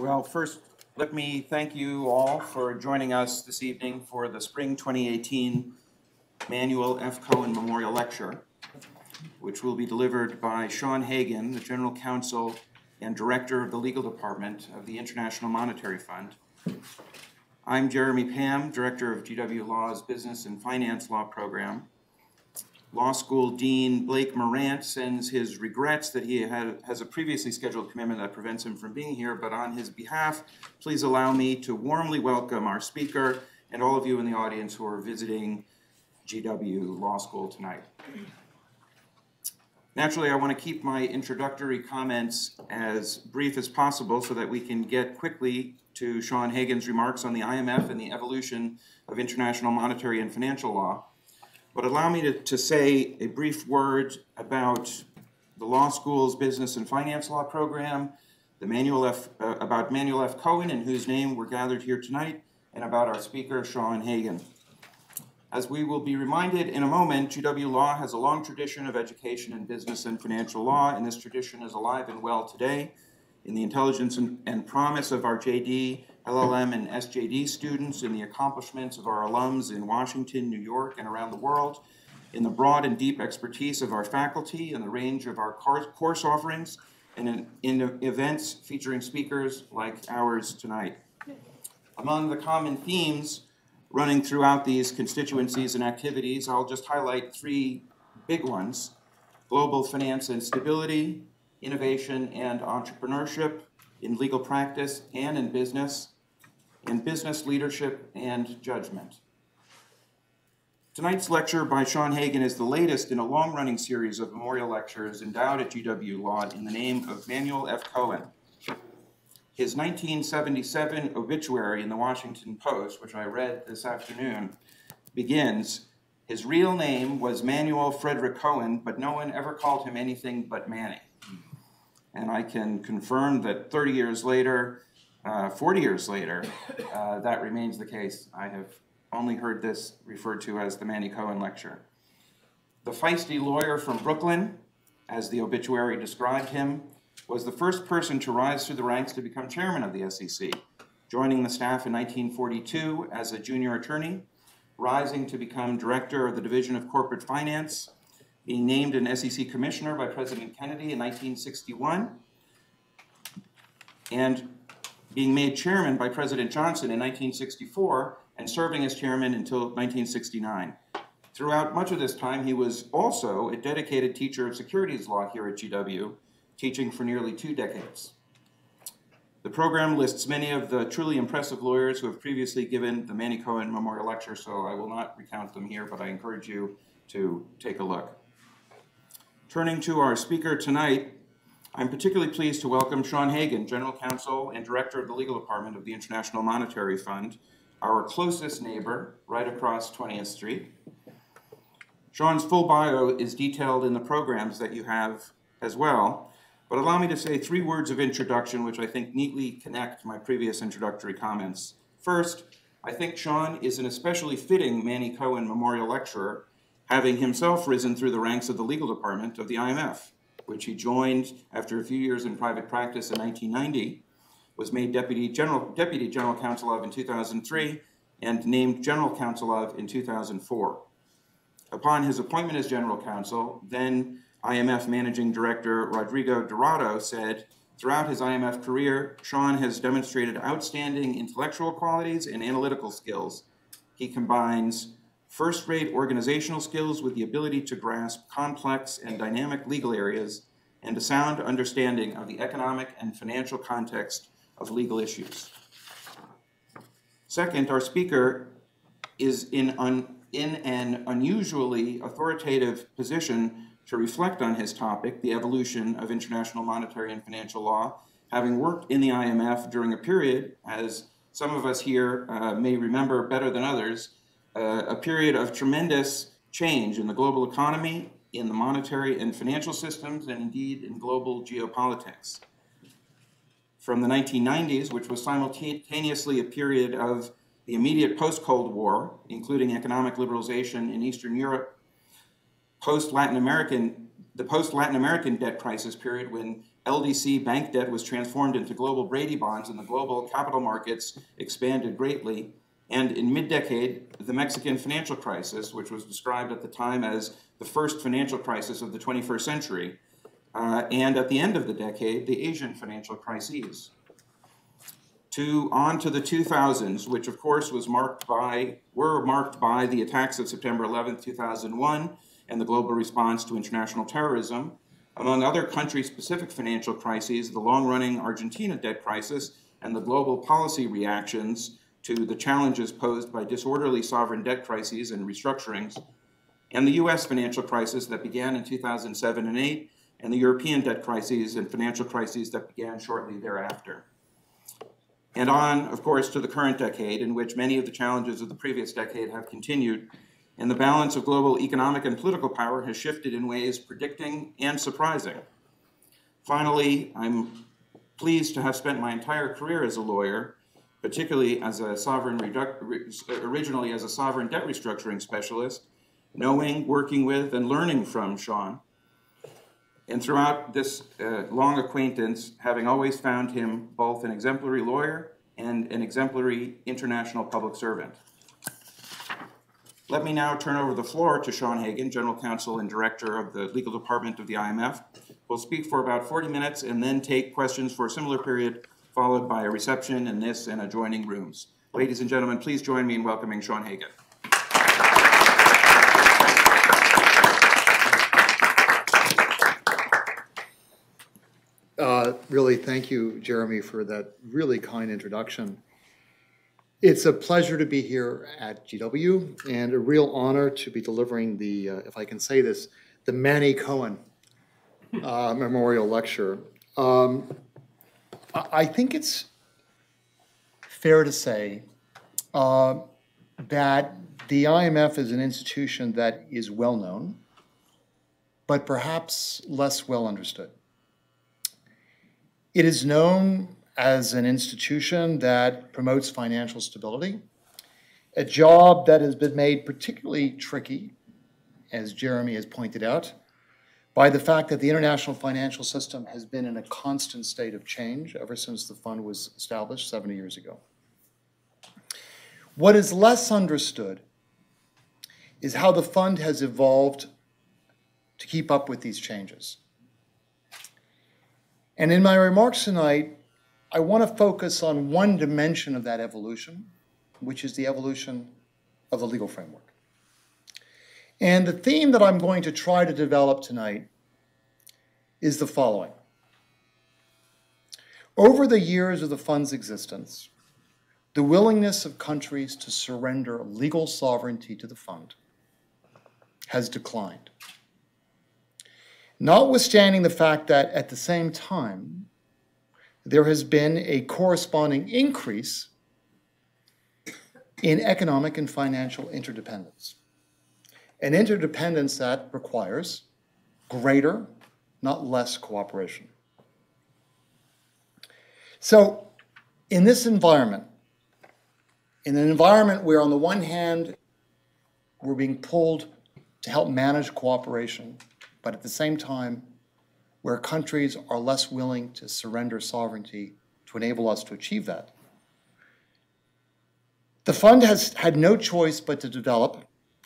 Well, first, let me thank you all for joining us this evening for the Spring 2018 Manuel F. Cohen Memorial Lecture, which will be delivered by Sean Hagan, the General Counsel and Director of the Legal Department of the International Monetary Fund. I'm Jeremy Pam, Director of GW Law's Business and Finance Law Program. Law School Dean Blake Morant sends his regrets that he has a previously scheduled commitment that prevents him from being here, but on his behalf, please allow me to warmly welcome our speaker and all of you in the audience who are visiting GW Law School tonight. Naturally, I want to keep my introductory comments as brief as possible so that we can get quickly to Sean Hagan's remarks on the IMF and the evolution of international monetary and financial law. But allow me to say a brief word about the law school's business and finance law program, about Manuel F. Cohen, in whose name we're gathered here tonight, and about our speaker, Sean Hagan. As we will be reminded in a moment, GW Law has a long tradition of education in business and financial law, and this tradition is alive and well today in the intelligence and promise of our JD, LLM, and SJD students, in the accomplishments of our alums in Washington, New York, and around the world, in the broad and deep expertise of our faculty, and the range of our course offerings, and in events featuring speakers like ours tonight. Among the common themes running throughout these constituencies and activities, I'll just highlight three big ones: global finance and stability, innovation and entrepreneurship in legal practice and in business leadership and judgment. Tonight's lecture by Sean Hagan is the latest in a long-running series of memorial lectures endowed at GW Law in the name of Manuel F. Cohen. His 1977 obituary in the Washington Post, which I read this afternoon, begins, "His real name was Manuel Frederick Cohen, but no one ever called him anything but Manny." And I can confirm that 40 years later, that remains the case. I have only heard this referred to as the Manny Cohen Lecture. The feisty lawyer from Brooklyn, as the obituary described him, was the first person to rise through the ranks to become chairman of the SEC, joining the staff in 1942 as a junior attorney, rising to become director of the Division of Corporate Finance, being named an SEC commissioner by President Kennedy in 1961, and being made chairman by President Johnson in 1964, and serving as chairman until 1969. Throughout much of this time, he was also a dedicated teacher of securities law here at GW, teaching for nearly 2 decades. The program lists many of the truly impressive lawyers who have previously given the Manny Cohen Memorial Lecture, so I will not recount them here, but I encourage you to take a look. Turning to our speaker tonight, I'm particularly pleased to welcome Sean Hagan, General Counsel and Director of the Legal Department of the International Monetary Fund, our closest neighbor, right across 20th Street. Sean's full bio is detailed in the programs that you have as well, but allow me to say 3 words of introduction which I think neatly connect my previous introductory comments. First, I think Sean is an especially fitting Manny Cohen Memorial Lecturer, having himself risen through the ranks of the legal department of the IMF, which he joined after a few years in private practice in 1990, was made Deputy General Counsel of in 2003, and named General Counsel of in 2004. Upon his appointment as General Counsel, then IMF Managing Director Rodrigo Dorado said, "Throughout his IMF career, Sean has demonstrated outstanding intellectual qualities and analytical skills. He combines first-rate organizational skills with the ability to grasp complex and dynamic legal areas and a sound understanding of the economic and financial context of legal issues." Second, our speaker is in an unusually authoritative position to reflect on his topic, the evolution of international monetary and financial law, having worked in the IMF during a period, as some of us here may remember better than others, a period of tremendous change in the global economy, in the monetary and financial systems, and indeed in global geopolitics. From the 1990s, which was simultaneously a period of the immediate post-Cold War, including economic liberalization in Eastern Europe, post-Latin American the post-Latin American debt crisis period when LDC bank debt was transformed into global Brady bonds and the global capital markets expanded greatly, and in mid-decade, the Mexican financial crisis, which was described at the time as the first financial crisis of the 21st century, and at the end of the decade, the Asian financial crises. On to the 2000s, which of course were marked by the attacks of September 11th, 2001, and the global response to international terrorism. Among other country-specific financial crises, the long-running Argentina debt crisis and the global policy reactions to the challenges posed by disorderly sovereign debt crises and restructurings, and the US financial crisis that began in 2007 and 8, and the European debt crises and financial crises that began shortly thereafter. And on, of course, to the current decade, in which many of the challenges of the previous decade have continued, and the balance of global economic and political power has shifted in ways predicting and surprising. Finally, I'm pleased to have spent my entire career as a lawyer, particularly as a originally as a sovereign debt restructuring specialist, knowing, working with, and learning from Sean. And throughout this long acquaintance, having always found him both an exemplary lawyer and an exemplary international public servant. Let me now turn over the floor to Sean Hagan, General Counsel and Director of the Legal Department of the IMF. We'll speak for about 40 minutes and then take questions for a similar period, followed by a reception in this and adjoining rooms. Ladies and gentlemen, please join me in welcoming Sean Hagan. Really, thank you, Jeremy, for that really kind introduction. It's a pleasure to be here at GW and a real honor to be delivering the, if I can say this, the Manny Cohen Memorial Lecture. I think it's fair to say that the IMF is an institution that is well known, but perhaps less well understood. It is known as an institution that promotes financial stability, a job that has been made particularly tricky, as Jeremy has pointed out, by the fact that the international financial system has been in a constant state of change ever since the fund was established 70 years ago. What is less understood is how the fund has evolved to keep up with these changes. And in my remarks tonight, I want to focus on one dimension of that evolution, which is the evolution of the legal framework. And the theme that I'm going to try to develop tonight is the following. Over the years of the fund's existence, the willingness of countries to surrender legal sovereignty to the fund has declined. Notwithstanding the fact that at the same time, there has been a corresponding increase in economic and financial interdependence. An interdependence that requires greater, not less, cooperation. So, in this environment, in an environment where on the one hand, we're being pulled to help manage cooperation, but at the same time, where countries are less willing to surrender sovereignty to enable us to achieve that, the fund has had no choice but to develop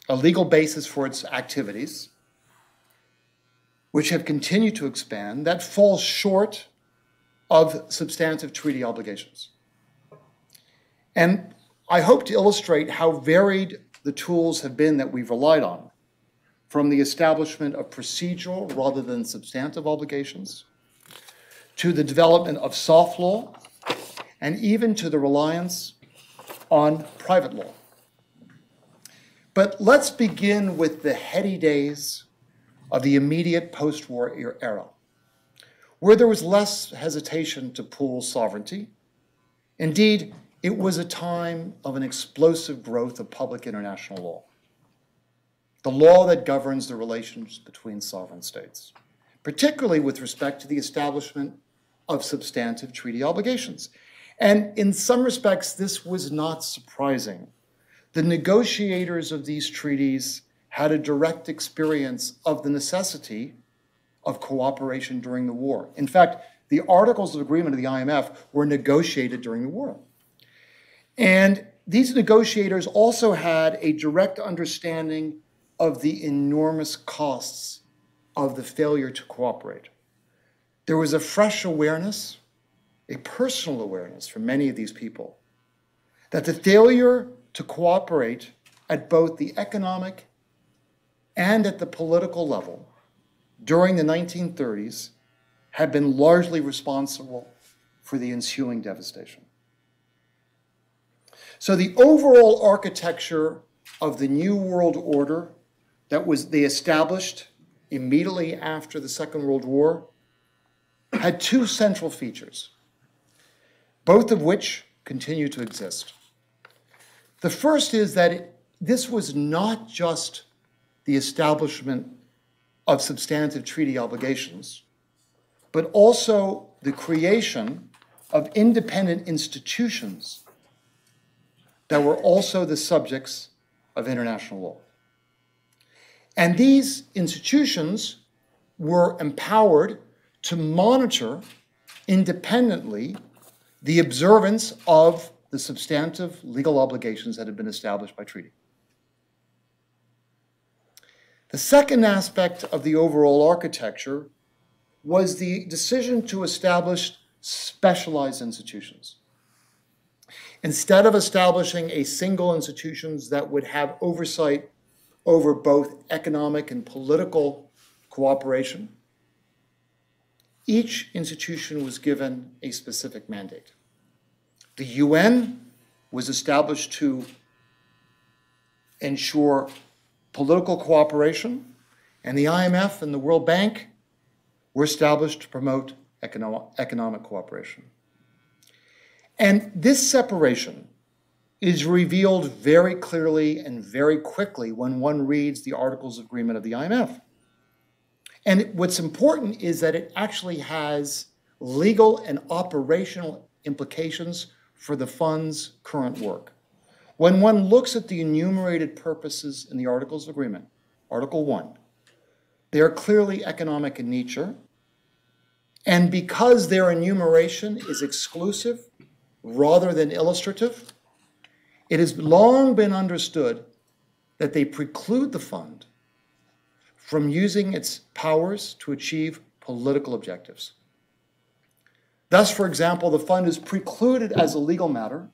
a legal basis for its activities, which have continued to expand, that falls short of substantive treaty obligations. And I hope to illustrate how varied the tools have been that we've relied on, from the establishment of procedural rather than substantive obligations, to the development of soft law, and even to the reliance on private law. But let's begin with the heady days of the immediate post-war era, where there was less hesitation to pool sovereignty. Indeed, it was a time of an explosive growth of public international law, the law that governs the relations between sovereign states, particularly with respect to the establishment of substantive treaty obligations. And in some respects, this was not surprising. The negotiators of these treaties had a direct experience of the necessity of cooperation during the war. In fact, the Articles of Agreement of the IMF were negotiated during the war. And these negotiators also had a direct understanding of the enormous costs of the failure to cooperate. There was a fresh awareness, a personal awareness for many of these people, that the failure to cooperate at both the economic and at the political level during the 1930s had been largely responsible for the ensuing devastation. So the overall architecture of the New World Order that they established immediately after the Second World War had two central features, both of which continue to exist. The first is that this was not just the establishment of substantive treaty obligations, but also the creation of independent institutions that were also the subjects of international law. And these institutions were empowered to monitor independently the observance of the substantive legal obligations that had been established by treaty. The second aspect of the overall architecture was the decision to establish specialized institutions. Instead of establishing a single institution that would have oversight over both economic and political cooperation, each institution was given a specific mandate. The UN was established to ensure political cooperation, and the IMF and the World Bank were established to promote economic cooperation. And this separation is revealed very clearly and very quickly when one reads the Articles of Agreement of the IMF. And what's important is that it actually has legal and operational implications for the fund's current work. When one looks at the enumerated purposes in the Articles of Agreement, Article 1, they are clearly economic in nature, and because their enumeration is exclusive rather than illustrative, it has long been understood that they preclude the fund from using its powers to achieve political objectives. Thus, for example, the fund is precluded as a legal matter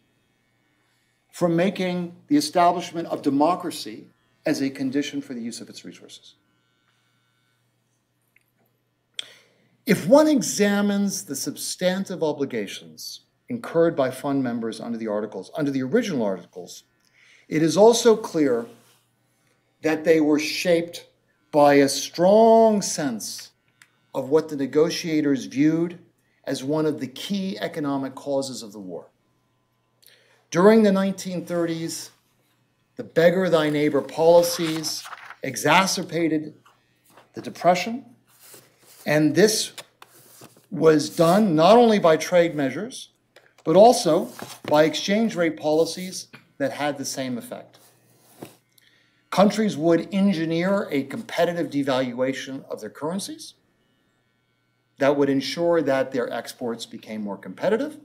from making the establishment of democracy as a condition for the use of its resources. If one examines the substantive obligations incurred by fund members under the articles, under the original articles, it is also clear that they were shaped by a strong sense of what the negotiators viewed as one of the key economic causes of the war. During the 1930s, the beggar thy neighbor policies exacerbated the Depression, and this was done not only by trade measures, but also by exchange rate policies that had the same effect. Countries would engineer a competitive devaluation of their currencies that would ensure that their exports became more competitive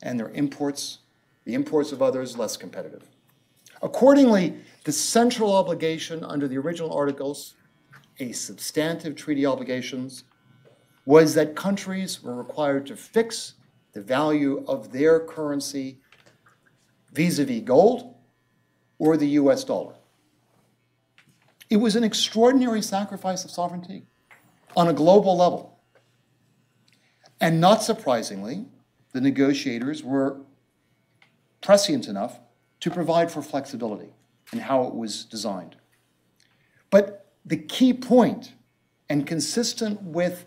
and their imports, the imports of others, less competitive. Accordingly, the central obligation under the original articles, a substantive treaty obligations, was that countries were required to fix the value of their currency vis-a-vis gold or the US dollar. It was an extraordinary sacrifice of sovereignty on a global level. And not surprisingly, the negotiators were prescient enough to provide for flexibility in how it was designed. But the key point, and consistent with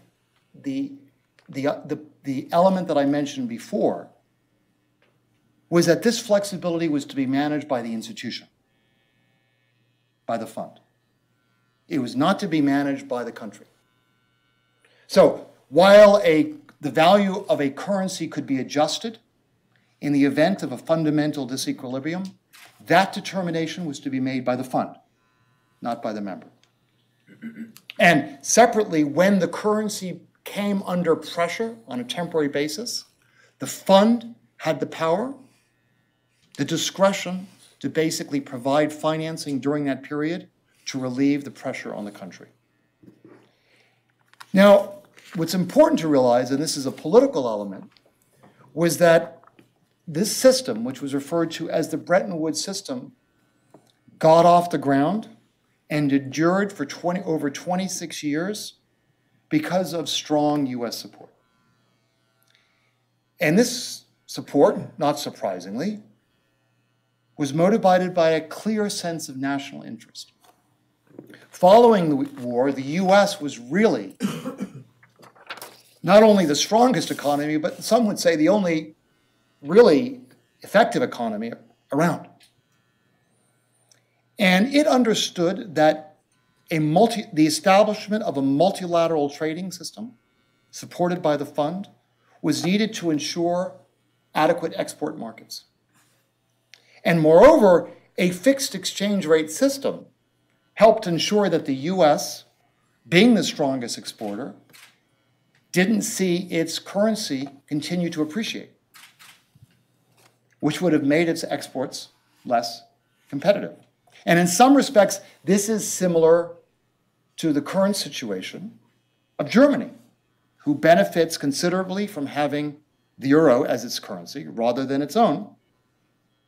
the element that I mentioned before, was that this flexibility was to be managed by the institution, by the fund. It was not to be managed by the country. So while the value of a currency could be adjusted in the event of a fundamental disequilibrium, that determination was to be made by the fund, not by the member. And separately, when the currency came under pressure on a temporary basis, the fund had the power, the discretion to basically provide financing during that period to relieve the pressure on the country. Now, what's important to realize, and this is a political element, was that this system, which was referred to as the Bretton Woods system, got off the ground and endured for over 26 years because of strong US support. And this support, not surprisingly, was motivated by a clear sense of national interest. Following the war, the US was really not only the strongest economy, but some would say the only really effective economy around. And it understood that the establishment of a multilateral trading system supported by the fund was needed to ensure adequate export markets. And moreover, a fixed exchange rate system helped ensure that the US, being the strongest exporter, didn't see its currency continue to appreciate, which would have made its exports less competitive. And in some respects, this is similar to the current situation of Germany, who benefits considerably from having the euro as its currency rather than its own,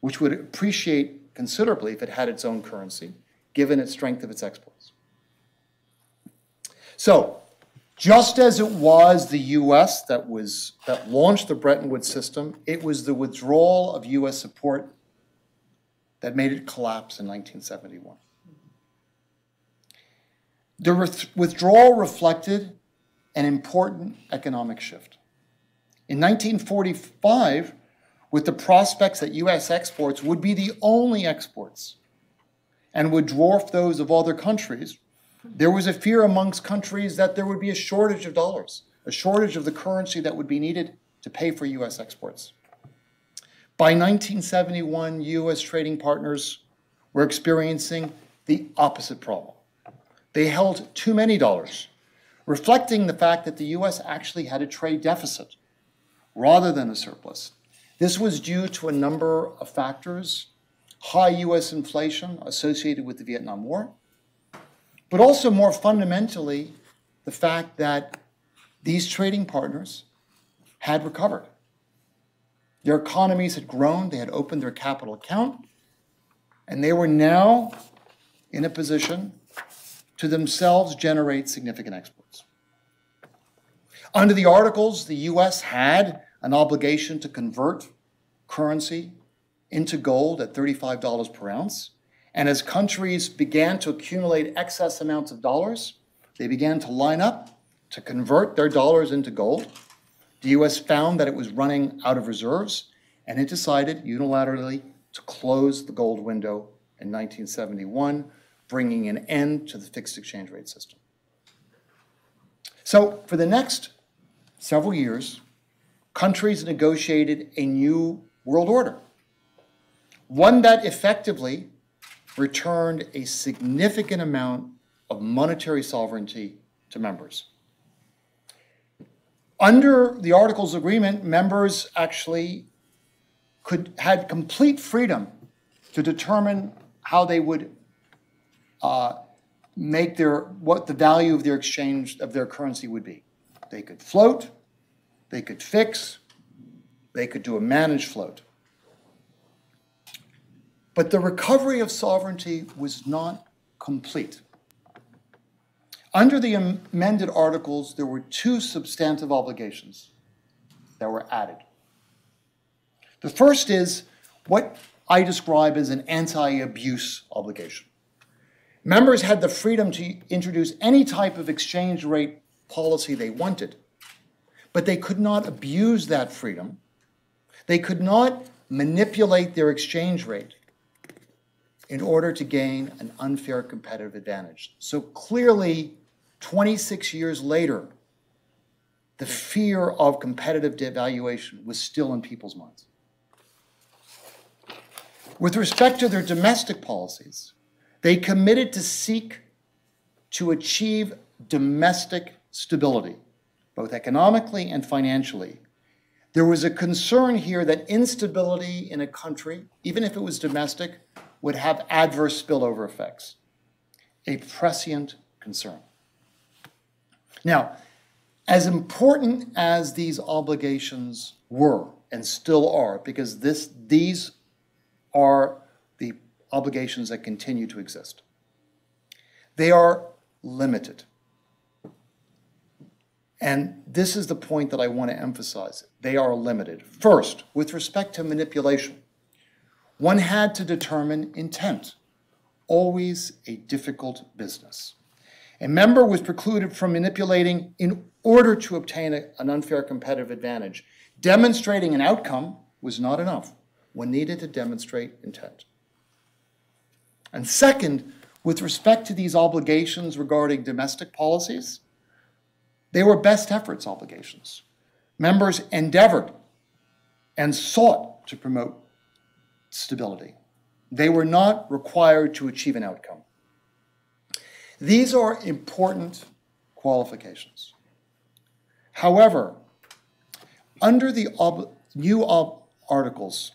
which would appreciate considerably if it had its own currency, given its strength of its exports. So, just as it was the US that launched the Bretton Woods system, it was the withdrawal of US support that made it collapse in 1971. The withdrawal reflected an important economic shift. In 1945, with the prospects that US exports would be the only exports and would dwarf those of other countries, there was a fear amongst countries that there would be a shortage of dollars, a shortage of the currency that would be needed to pay for US exports. By 1971, US trading partners were experiencing the opposite problem. They held too many dollars, reflecting the fact that the US actually had a trade deficit rather than a surplus. This was due to a number of factors: high US inflation associated with the Vietnam War, but also more fundamentally, the fact that these trading partners had recovered. Their economies had grown, they had opened their capital account, and they were now in a position to themselves generate significant exports. Under the Articles, the US had an obligation to convert currency into gold at $35 per ounce. And as countries began to accumulate excess amounts of dollars, they began to line up to convert their dollars into gold. The US found that it was running out of reserves, and it decided unilaterally to close the gold window in 1971, bringing an end to the fixed exchange rate system. So for the next several years, countries negotiated a new world order, one that effectively returned a significant amount of monetary sovereignty to members. Under the Articles Agreement, members actually had complete freedom to determine how they would make what the value of their exchange of their currency would be. They could float, they could fix, they could do a managed float. But the recovery of sovereignty was not complete. Under the amended Articles, there were two substantive obligations that were added. The first is what I describe as an anti-abuse obligation. Members had the freedom to introduce any type of exchange rate policy they wanted, but they could not abuse that freedom. They could not manipulate their exchange rate in order to gain an unfair competitive advantage. So clearly, 26 years later, the fear of competitive devaluation was still in people's minds. With respect to their domestic policies, they committed to seek to achieve domestic stability, both economically and financially. There was a concern here that instability in a country, even if it was domestic, would have adverse spillover effects. A prescient concern. Now, as important as these obligations were and still are, because these are the obligations that continue to exist, they are limited. And this is the point that I want to emphasize. They are limited. First, with respect to manipulation, one had to determine intent, always a difficult business. A member was precluded from manipulating in order to obtain an unfair competitive advantage. Demonstrating an outcome was not enough. One needed to demonstrate intent. And second, with respect to these obligations regarding domestic policies, they were best efforts obligations. Members endeavored and sought to promote stability. They were not required to achieve an outcome. These are important qualifications. However, under the new articles,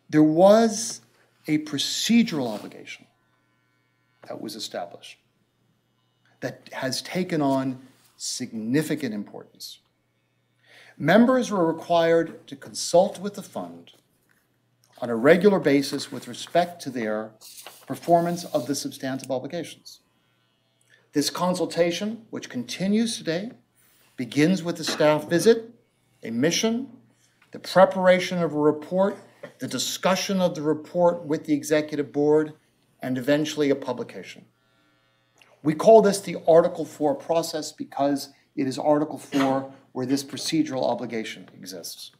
there was a procedural obligation that was established that has taken on significant importance. Members were required to consult with the fund on a regular basis with respect to their performance of the substantive obligations. This consultation, which continues today, begins with a staff visit, a mission, the preparation of a report, the discussion of the report with the executive board, and eventually a publication. We call this the Article 4 process because it is Article 4 where this procedural obligation exists.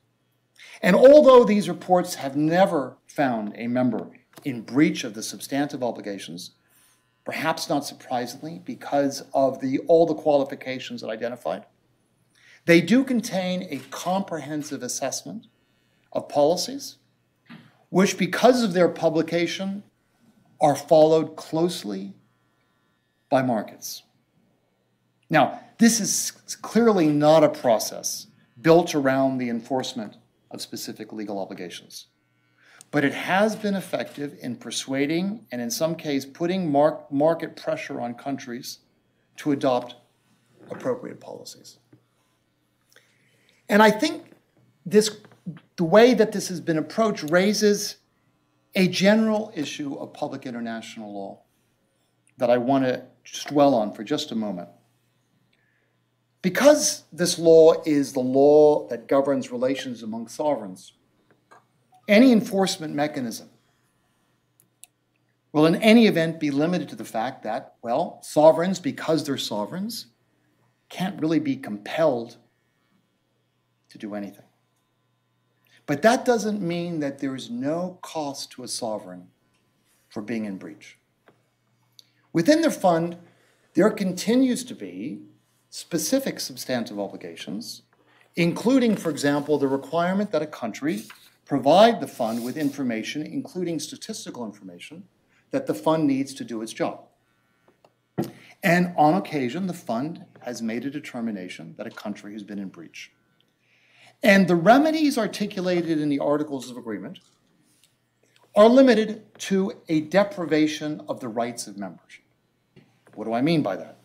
And although these reports have never found a member in breach of the substantive obligations, perhaps not surprisingly because of all the qualifications that I identified, they do contain a comprehensive assessment of policies, which because of their publication are followed closely by markets. Now, this is clearly not a process built around the enforcement of specific legal obligations, but it has been effective in persuading and in some cases putting market pressure on countries to adopt appropriate policies. And I think the way that this has been approached raises a general issue of public international law that I want to just dwell on for just a moment. Because this law is the law that governs relations among sovereigns, any enforcement mechanism will in any event be limited to the fact that, well, sovereigns, because they're sovereigns, can't really be compelled to do anything. But that doesn't mean that there is no cost to a sovereign for being in breach. Within the fund, there continues to be specific substantive obligations, including, for example, the requirement that a country provide the fund with information, including statistical information, that the fund needs to do its job. And on occasion, the fund has made a determination that a country has been in breach. And the remedies articulated in the Articles of Agreement are limited to a deprivation of the rights of membership. What do I mean by that?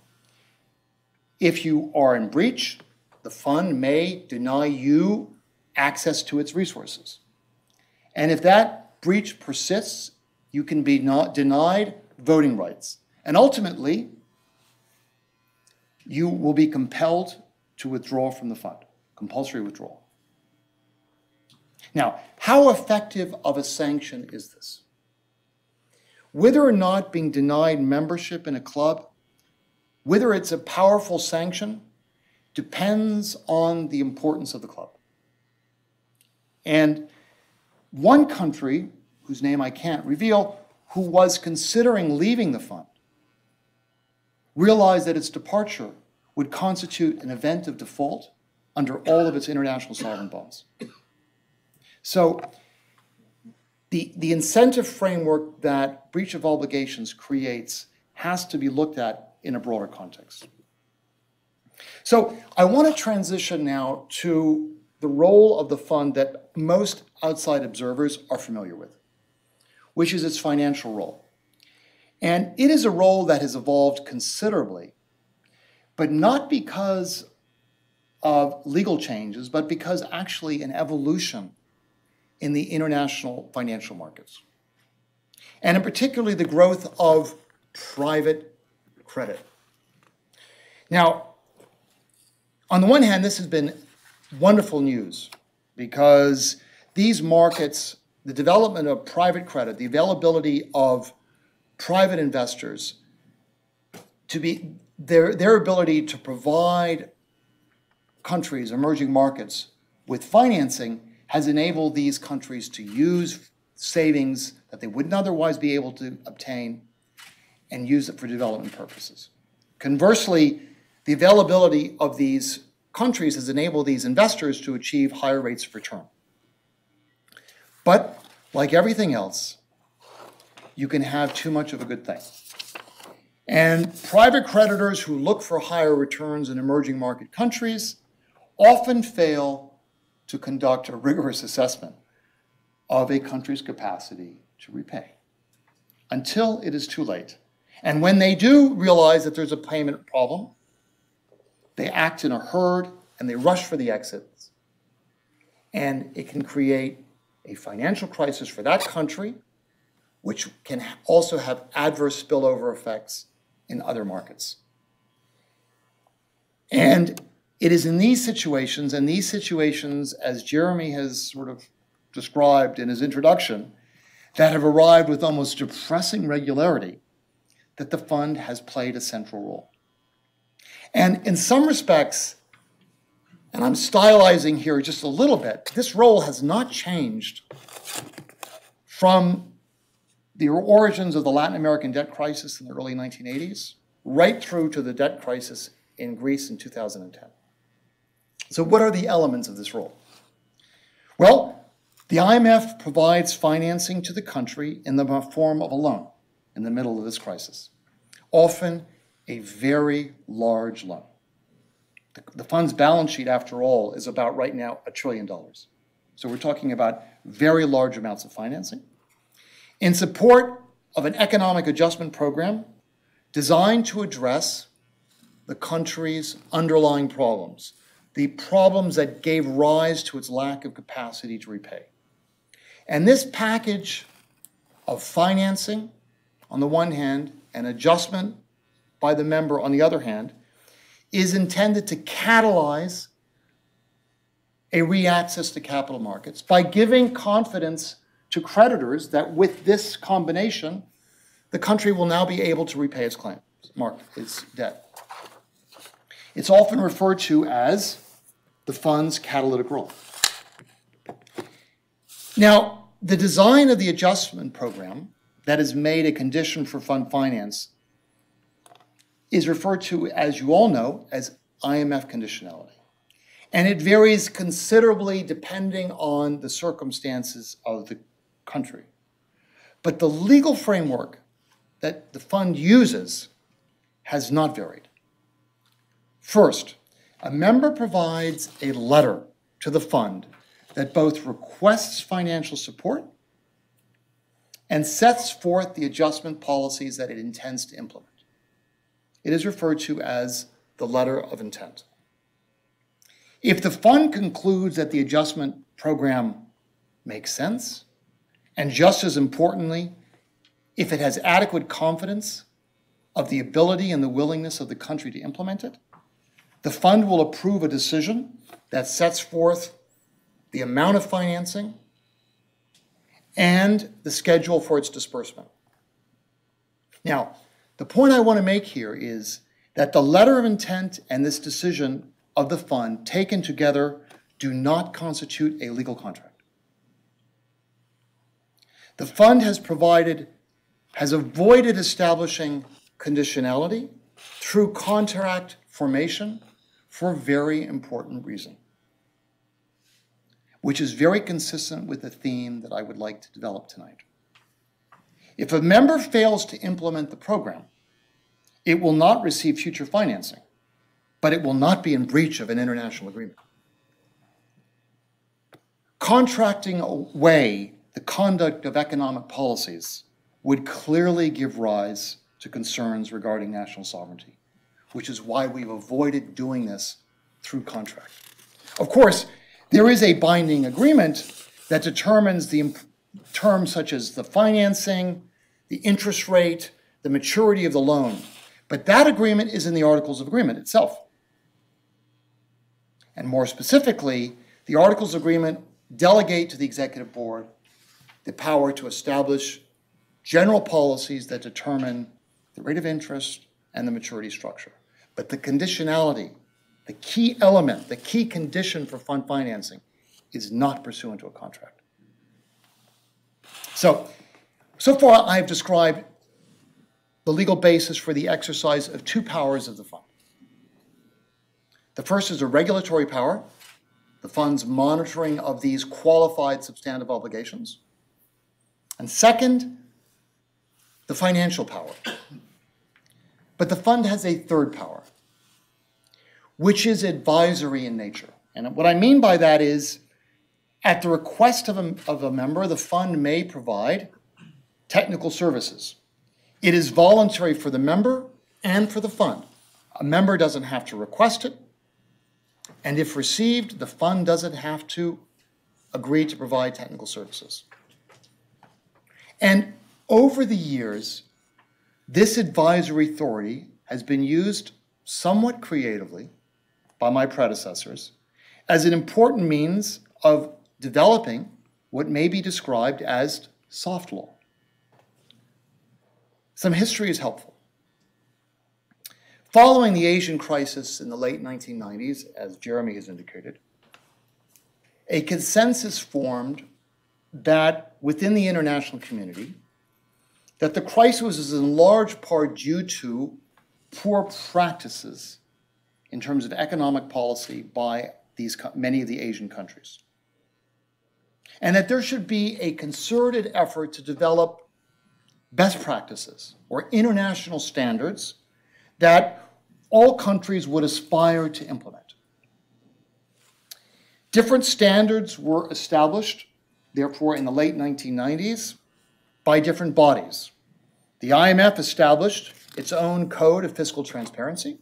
If you are in breach, the fund may deny you access to its resources. And if that breach persists, you can be denied voting rights. And ultimately, you will be compelled to withdraw from the fund, compulsory withdrawal. Now, how effective of a sanction is this? Whether or not being denied membership in a club, whether it's a powerful sanction, depends on the importance of the club. And one country, whose name I can't reveal, who was considering leaving the fund, realized that its departure would constitute an event of default under all of its international sovereign bonds. So the incentive framework that breach of obligations creates has to be looked at in a broader context. So I want to transition now to the role of the fund that most outside observers are familiar with, which is its financial role. And it is a role that has evolved considerably, but not because of legal changes, but because actually an evolution in the international financial markets. And in particular, the growth of private credit. Now, on the one hand, this has been wonderful news because these markets, the development of private credit, the availability of private investors, their ability to provide countries, emerging markets, with financing has enabled these countries to use savings that they wouldn't otherwise be able to obtain and use it for development purposes. Conversely, the availability of these countries has enabled these investors to achieve higher rates of return. But like everything else, you can have too much of a good thing. And private creditors who look for higher returns in emerging market countries often fail to conduct a rigorous assessment of a country's capacity to repay until it is too late. And when they do realize that there's a payment problem, they act in a hurry and they rush for the exits. And it can create a financial crisis for that country, which can also have adverse spillover effects in other markets. And it is in these situations, as Jeremy has sort of described in his introduction, that have arrived with almost depressing regularity, that the fund has played a central role. And in some respects, and I'm stylizing here just a little bit, this role has not changed from the origins of the Latin American debt crisis in the early 1980s, right through to the debt crisis in Greece in 2010. So what are the elements of this role? Well, the IMF provides financing to the country in the form of a loan in the middle of this crisis, often a very large loan. The fund's balance sheet, after all, is about right now $1 trillion. So we're talking about very large amounts of financing in support of an economic adjustment program designed to address the country's underlying problems, the problems that gave rise to its lack of capacity to repay. And this package of financing, on the one hand, and adjustment by the member, on the other hand, is intended to catalyze a re-access to capital markets by giving confidence to creditors that with this combination, the country will now be able to repay its claims, its debt. It's often referred to as the fund's catalytic role. Now, the design of the adjustment program that is made a condition for fund finance is referred to, as you all know, as Imf Conditionality. And it varies considerably depending on the circumstances of the country. But the legal framework that the fund uses has not varied. First, a member provides a letter to the fund that both requests financial support and sets forth the adjustment policies that it intends to implement. It is referred to as the letter of intent. If the fund concludes that the adjustment program makes sense, and just as importantly, if it has adequate confidence of the ability and the willingness of the country to implement it, the fund will approve a decision that sets forth the amount of financing and the schedule for its disbursement. Now, the point I want to make here is that the letter of intent and this decision of the fund taken together do not constitute a legal contract. The fund has avoided establishing conditionality through contract formation for a very important reason, which is very consistent with the theme that I would like to develop tonight. If a member fails to implement the program, it will not receive future financing, but it will not be in breach of an international agreement. Contracting away the conduct of economic policies would clearly give rise to concerns regarding national sovereignty, which is why we've avoided doing this through contract. Of course, there is a binding agreement that determines the terms such as the financing, the interest rate, the maturity of the loan, but that agreement is in the Articles of Agreement itself. And more specifically, the Articles of Agreement delegate to the Executive Board the power to establish general policies that determine the rate of interest and the maturity structure. But the conditionality, the key element, the key condition for fund financing is not pursuant to a contract. So far I've described the legal basis for the exercise of two powers of the fund. The first is a regulatory power, the fund's monitoring of these qualified substantive obligations. And second, the financial power. But the fund has a third power, which is advisory in nature. And what I mean by that is, at the request of a member, the fund may provide technical services. It is voluntary for the member and for the fund. A member doesn't have to request it, and if received, the fund doesn't have to agree to provide technical services. And over the years, this advisory authority has been used somewhat creatively by my predecessors as an important means of developing what may be described as soft law. Some history is helpful. Following the Asian crisis in the late 1990s, as Jeremy has indicated, a consensus formed that within the international community, that the crisis was in large part due to poor practices in terms of economic policy by many of the Asian countries. And that there should be a concerted effort to develop best practices or international standards that all countries would aspire to implement. Different standards were established, therefore, in the late 1990s by different bodies. The IMF established its own code of fiscal transparency.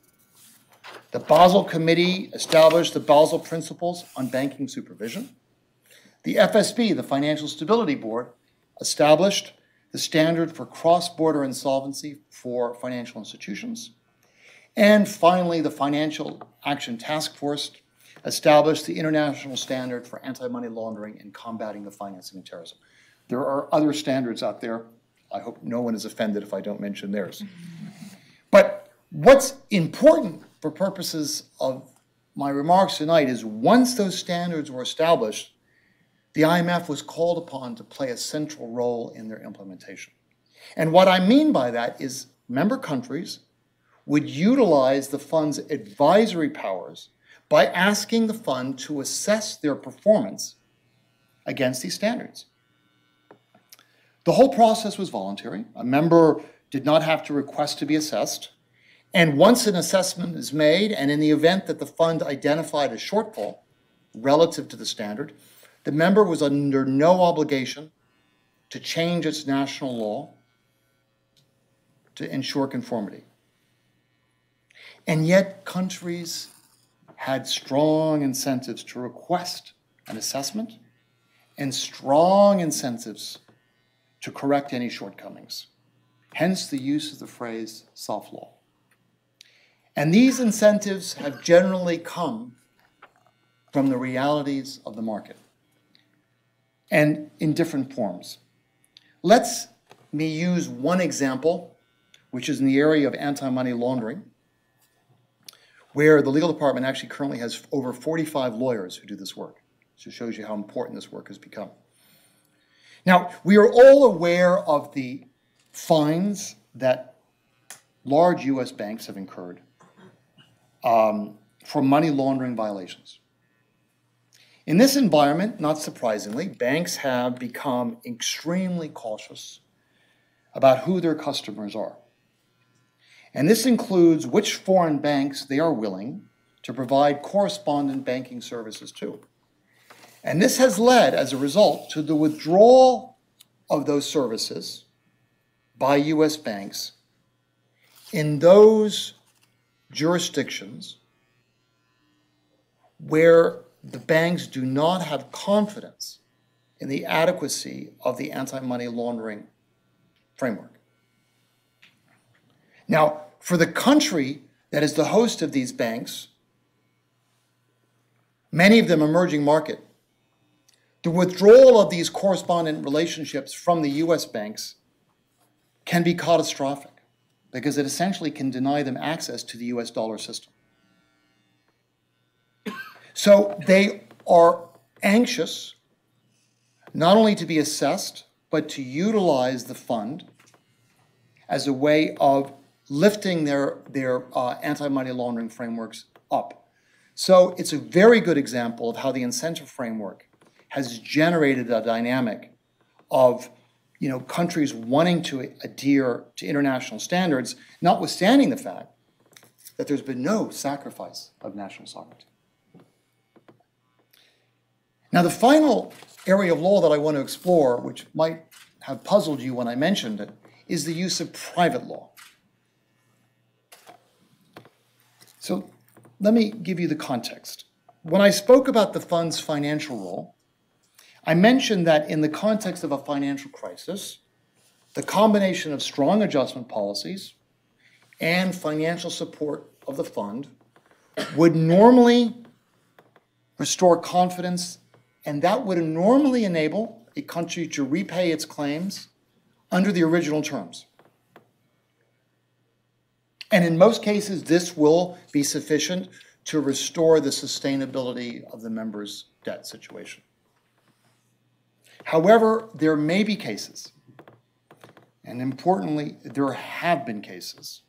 The Basel Committee established the Basel Principles on banking supervision. The FSB, the Financial Stability Board, established the standard for cross-border insolvency for financial institutions. And finally, the Financial Action Task Force established the international standard for anti-money laundering and combating the financing of terrorism. There are other standards out there. I hope no one is offended if I don't mention theirs. But what's important for purposes of my remarks tonight is once those standards were established, the IMF was called upon to play a central role in their implementation. And what I mean by that is member countries would utilize the fund's advisory powers by asking the fund to assess their performance against these standards. The whole process was voluntary. A member did not have to request to be assessed. And once an assessment is made, and in the event that the fund identified a shortfall relative to the standard, the member was under no obligation to change its national law to ensure conformity. And yet countries had strong incentives to request an assessment and strong incentives to correct any shortcomings. Hence the use of the phrase soft law. And these incentives have generally come from the realities of the market and in different forms. Let me use one example, which is in the area of anti-money laundering, where the legal department actually currently has over 45 lawyers who do this work. So it shows you how important this work has become. Now, we are all aware of the fines that large US banks have incurred for money laundering violations. In this environment, not surprisingly, banks have become extremely cautious about who their customers are. And this includes which foreign banks they are willing to provide correspondent banking services to. And this has led, as a result, to the withdrawal of those services by US banks in those jurisdictions where the banks do not have confidence in the adequacy of the anti-money laundering framework. Now, for the country that is the host of these banks, many of them emerging market, the withdrawal of these correspondent relationships from the US banks can be catastrophic because it essentially can deny them access to the US dollar system. So they are anxious not only to be assessed, but to utilize the fund as a way of lifting their anti-money laundering frameworks up. So it's a very good example of how the incentive framework has generated a dynamic of countries wanting to adhere to international standards, notwithstanding the fact that there's been no sacrifice of national sovereignty. Now, the final area of law that I want to explore, which might have puzzled you when I mentioned it, is the use of private law. So let me give you the context. When I spoke about the fund's financial role, I mentioned that in the context of a financial crisis, the combination of strong adjustment policies and financial support of the fund would normally restore confidence, and that would normally enable a country to repay its claims under the original terms. And in most cases, this will be sufficient to restore the sustainability of the member's debt situation. However, there may be cases, and importantly, there have been cases,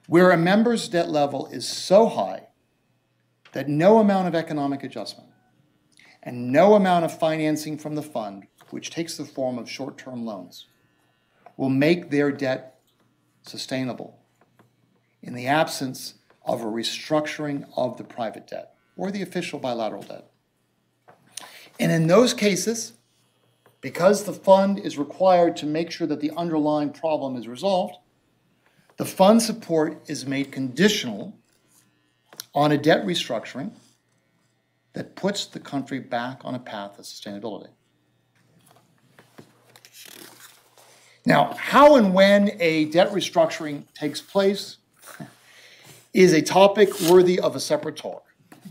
where a member's debt level is so high that no amount of economic adjustment and no amount of financing from the fund, which takes the form of short-term loans, will make their debt sustainable in the absence of a restructuring of the private debt or the official bilateral debt. And in those cases, because the fund is required to make sure that the underlying problem is resolved, the fund support is made conditional on a debt restructuring that puts the country back on a path of sustainability. Now, how and when a debt restructuring takes place is a topic worthy of a separate talk,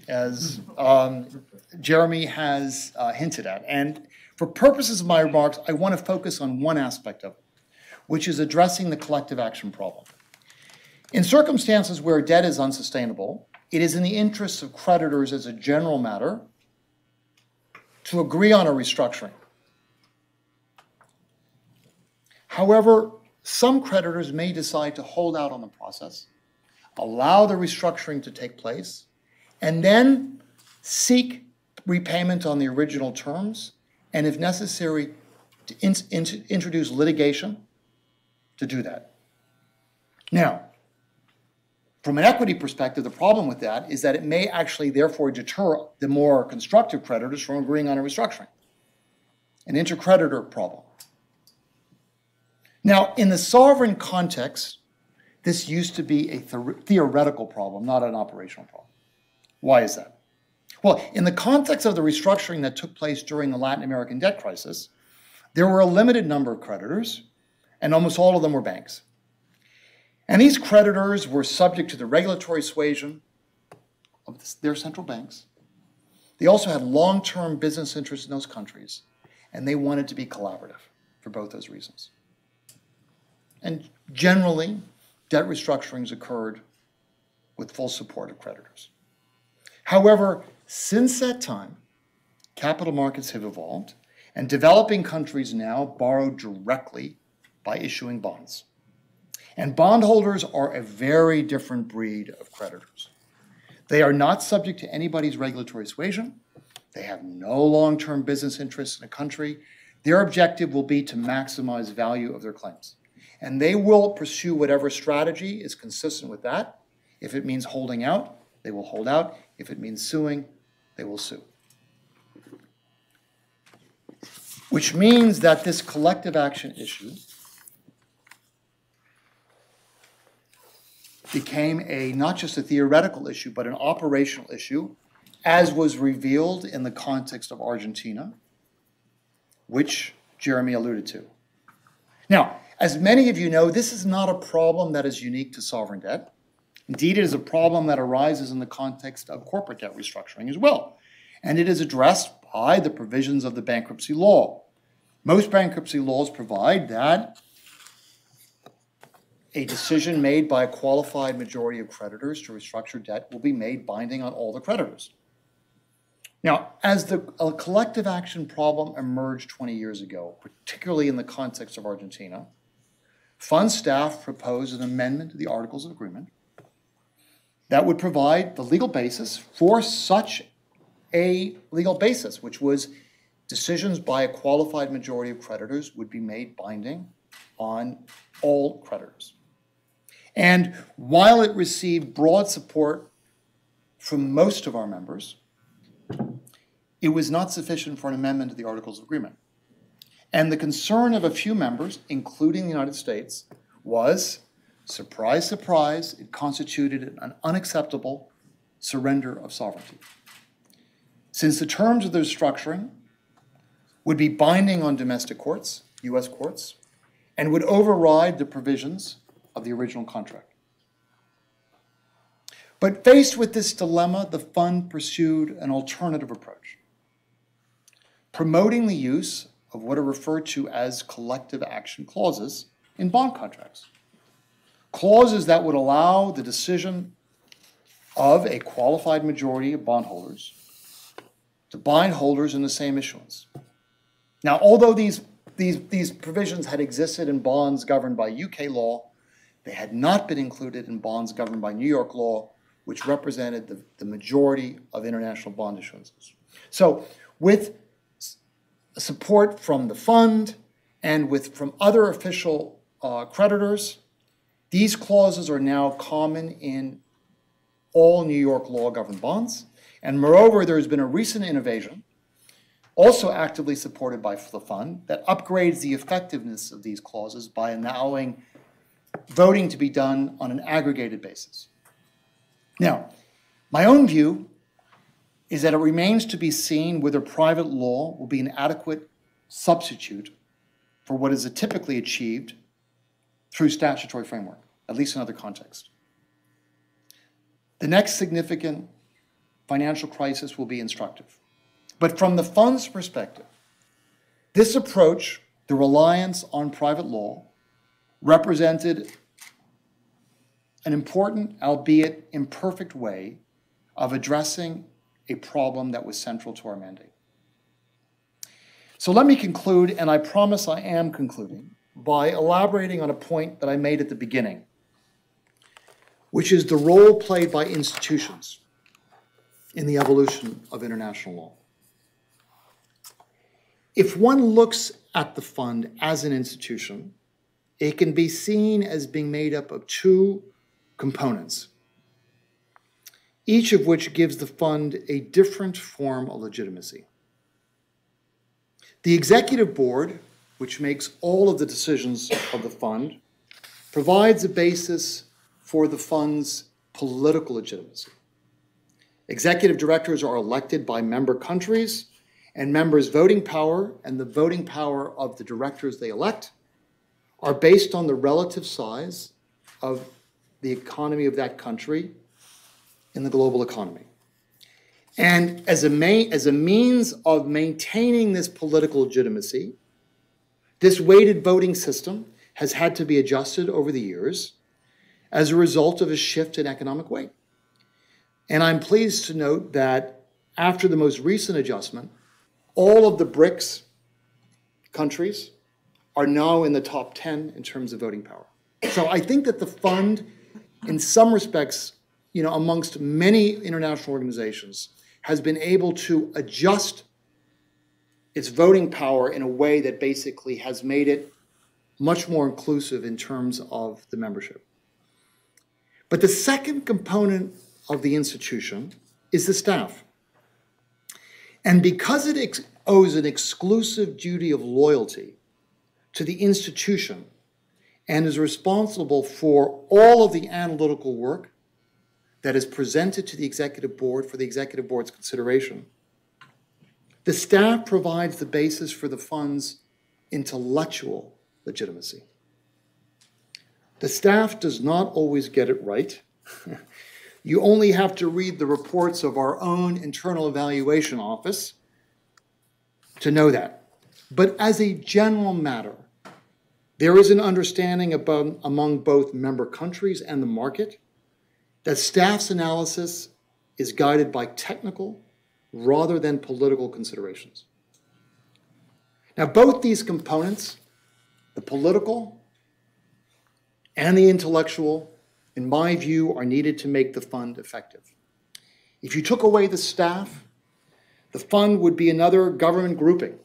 as Jeremy has hinted at. And for purposes of my remarks, I want to focus on one aspect of it, which is addressing the collective action problem. In circumstances where debt is unsustainable, it is in the interests of creditors as a general matter to agree on a restructuring. However, some creditors may decide to hold out on the process, allow the restructuring to take place, and then seek repayment on the original terms, and if necessary, to introduce litigation to do that. Now, from an equity perspective, the problem with that is that it may actually therefore deter the more constructive creditors from agreeing on a restructuring, an intercreditor problem. Now, in the sovereign context, this used to be a theoretical problem, not an operational problem. Why is that? Well, in the context of the restructuring that took place during the Latin American debt crisis, there were a limited number of creditors, and almost all of them were banks. And these creditors were subject to the regulatory suasion of their central banks. They also had long-term business interests in those countries, and they wanted to be collaborative for both those reasons. And generally, debt restructurings occurred with full support of creditors. However, since that time, capital markets have evolved, and developing countries now borrow directly by issuing bonds. And bondholders are a very different breed of creditors. They are not subject to anybody's regulatory suasion. They have no long-term business interests in a country. Their objective will be to maximize value of their claims. And they will pursue whatever strategy is consistent with that. If it means holding out, they will hold out. If it means suing, they will sue. Which means that this collective action issue became not just a theoretical issue, but an operational issue, as was revealed in the context of Argentina, which Jeremy alluded to. Now, as many of you know, this is not a problem that is unique to sovereign debt. Indeed, it is a problem that arises in the context of corporate debt restructuring as well. And it is addressed by the provisions of the bankruptcy law. Most bankruptcy laws provide that a decision made by a qualified majority of creditors to restructure debt will be made binding on all the creditors. Now, as a collective action problem emerged 20 years ago, particularly in the context of Argentina, fund staff proposed an amendment to the Articles of Agreement that would provide the legal basis for such a legal basis, which was decisions by a qualified majority of creditors would be made binding on all creditors. And while it received broad support from most of our members, it was not sufficient for an amendment to the Articles of Agreement. And the concern of a few members, including the United States, was, surprise, surprise, it constituted an unacceptable surrender of sovereignty. Since the terms of the restructuring would be binding on domestic courts, U.S. courts, and would override the provisions of the original contract. But faced with this dilemma, the fund pursued an alternative approach, promoting the use of what are referred to as collective action clauses in bond contracts. Clauses that would allow the decision of a qualified majority of bondholders to bind holders in the same issuance. Now, although these provisions had existed in bonds governed by UK law, they had not been included in bonds governed by New York law, which represented the majority of international bond issuances. So with support from the fund and from other official creditors, these clauses are now common in all New York law governed bonds. And moreover, there has been a recent innovation, also actively supported by the fund, that upgrades the effectiveness of these clauses by allowing voting to be done on an aggregated basis. Now, my own view is that it remains to be seen whether private law will be an adequate substitute for what is typically achieved through statutory framework, at least in other contexts. The next significant financial crisis will be instructive. But from the fund's perspective, this approach, the reliance on private law, represented an important, albeit imperfect, way of addressing a problem that was central to our mandate. So let me conclude, and I promise I am concluding, by elaborating on a point that I made at the beginning, which is the role played by institutions in the evolution of international law. If one looks at the fund as an institution, it can be seen as being made up of two components, each of which gives the fund a different form of legitimacy. The executive board, which makes all of the decisions of the fund, provides a basis for the fund's political legitimacy. Executive directors are elected by member countries, and members' voting power and the voting power of the directors they elect are based on the relative size of the economy of that country in the global economy. And as a means of maintaining this political legitimacy, this weighted voting system has had to be adjusted over the years as a result of a shift in economic weight. And I'm pleased to note that after the most recent adjustment, all of the BRICS countries are now in the top 10 in terms of voting power. So I think that the fund, in some respects, amongst many international organizations, has been able to adjust its voting power in a way that basically has made it much more inclusive in terms of the membership. But the second component of the institution is the staff. And because it owes an exclusive duty of loyalty to the institution and is responsible for all of the analytical work that is presented to the executive board for the executive board's consideration, the staff provides the basis for the fund's intellectual legitimacy. The staff does not always get it right. You only have to read the reports of our own internal evaluation office to know that. But as a general matter, there is an understanding among both member countries and the market that staff's analysis is guided by technical rather than political considerations. Now, both these components, the political and the intellectual, in my view, are needed to make the fund effective. If you took away the staff, the fund would be another government grouping,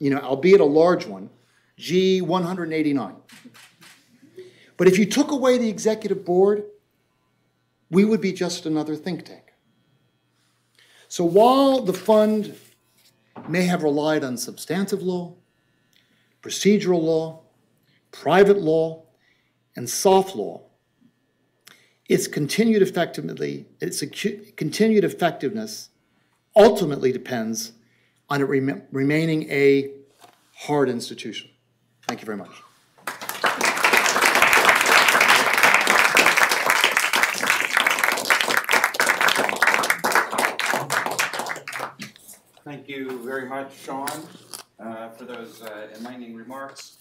albeit a large one, G189. But if you took away the executive board, we would be just another think tank. So while the fund may have relied on substantive law, procedural law, private law, and soft law, its continued effectiveness ultimately depends on it remaining a hard institution. Thank you very much. Thank you very much, Sean, for those enlightening remarks.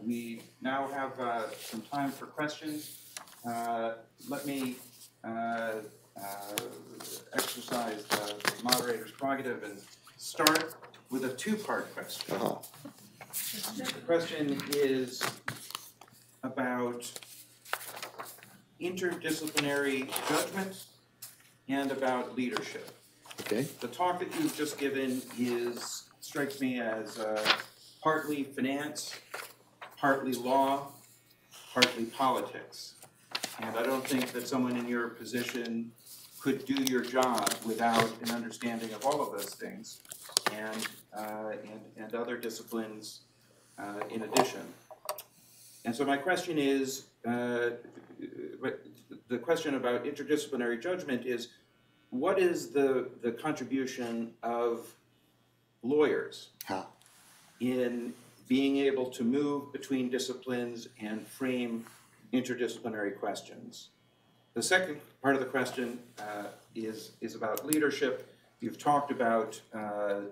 We now have some time for questions. Let me exercise the moderator's prerogative and start with a two-part question. The question is about interdisciplinary judgment and about leadership. Okay. The talk that you've just given strikes me as partly finance, partly law, partly politics. And I don't think that someone in your position could do your job without an understanding of all of those things and other disciplines in addition. And so my question is, the question about interdisciplinary judgment is, what is the contribution of lawyers in being able to move between disciplines and frame interdisciplinary questions? The second part of the question is about leadership. You've talked about a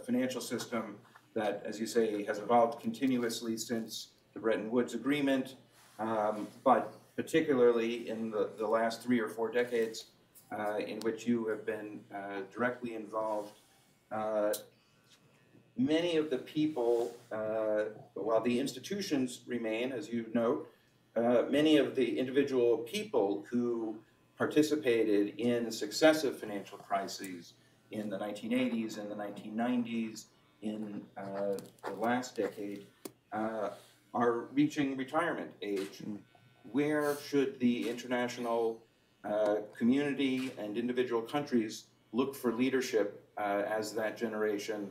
financial system that, as you say, has evolved continuously since the Bretton Woods Agreement, but particularly in the last 3 or 4 decades in which you have been directly involved. Many of the people, while the institutions remain, as you note, many of the individual people who participated in successive financial crises in the 1980s and the 1990s, in the last decade, are reaching retirement age. Where should the international community and individual countries look for leadership as that generation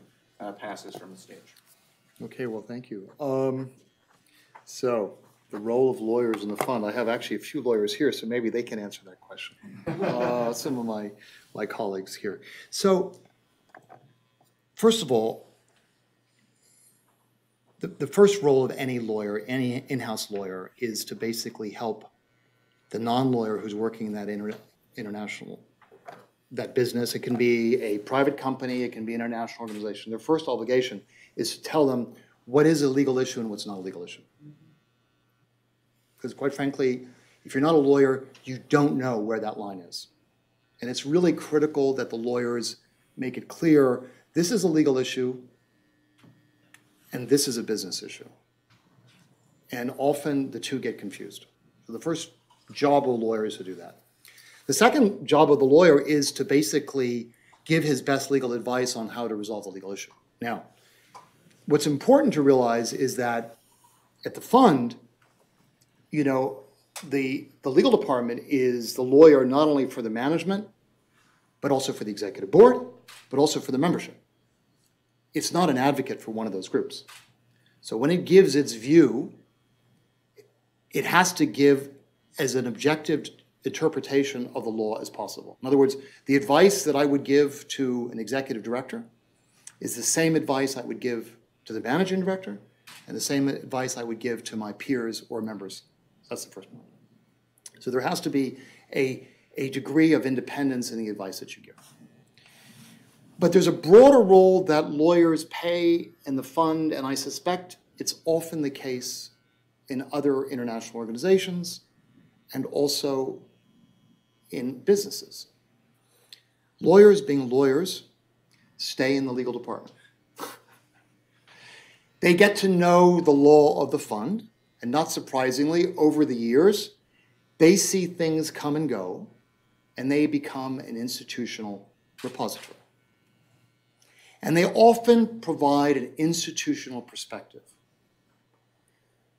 passes from the stage? Okay, well, thank you. So, the role of lawyers in the fund. I have actually a few lawyers here, so maybe they can answer that question. Some of my colleagues here. So, first of all, the first role of any lawyer, any in-house lawyer, is to basically help the non-lawyer who's working in that international, that business. It can be a private company, it can be an international organization. Their first obligation is to tell them what is a legal issue and what's not a legal issue. Because quite frankly, if you're not a lawyer, you don't know where that line is. And it's really critical that the lawyers make it clear, this is a legal issue and this is a business issue. And often the two get confused. So the first job of a lawyer is to do that. The second job of the lawyer is to basically give his best legal advice on how to resolve the legal issue. Now, what's important to realize is that at the fund, you know, the legal department is the lawyer not only for the management, but also for the executive board, but also for the membership. It's not an advocate for one of those groups. So when it gives its view, it has to give as an objective interpretation of the law as possible. In other words, the advice that I would give to an executive director is the same advice I would give to the managing director and the same advice I would give to my peers or members. That's the first point. So there has to be a degree of independence in the advice that you give. But there's a broader role that lawyers play in the fund, and I suspect it's often the case in other international organizations and also in businesses. Lawyers, being lawyers, stay in the legal department. They get to know the law of the fund, and not surprisingly, over the years, they see things come and go, and they become an institutional repository. And they often provide an institutional perspective,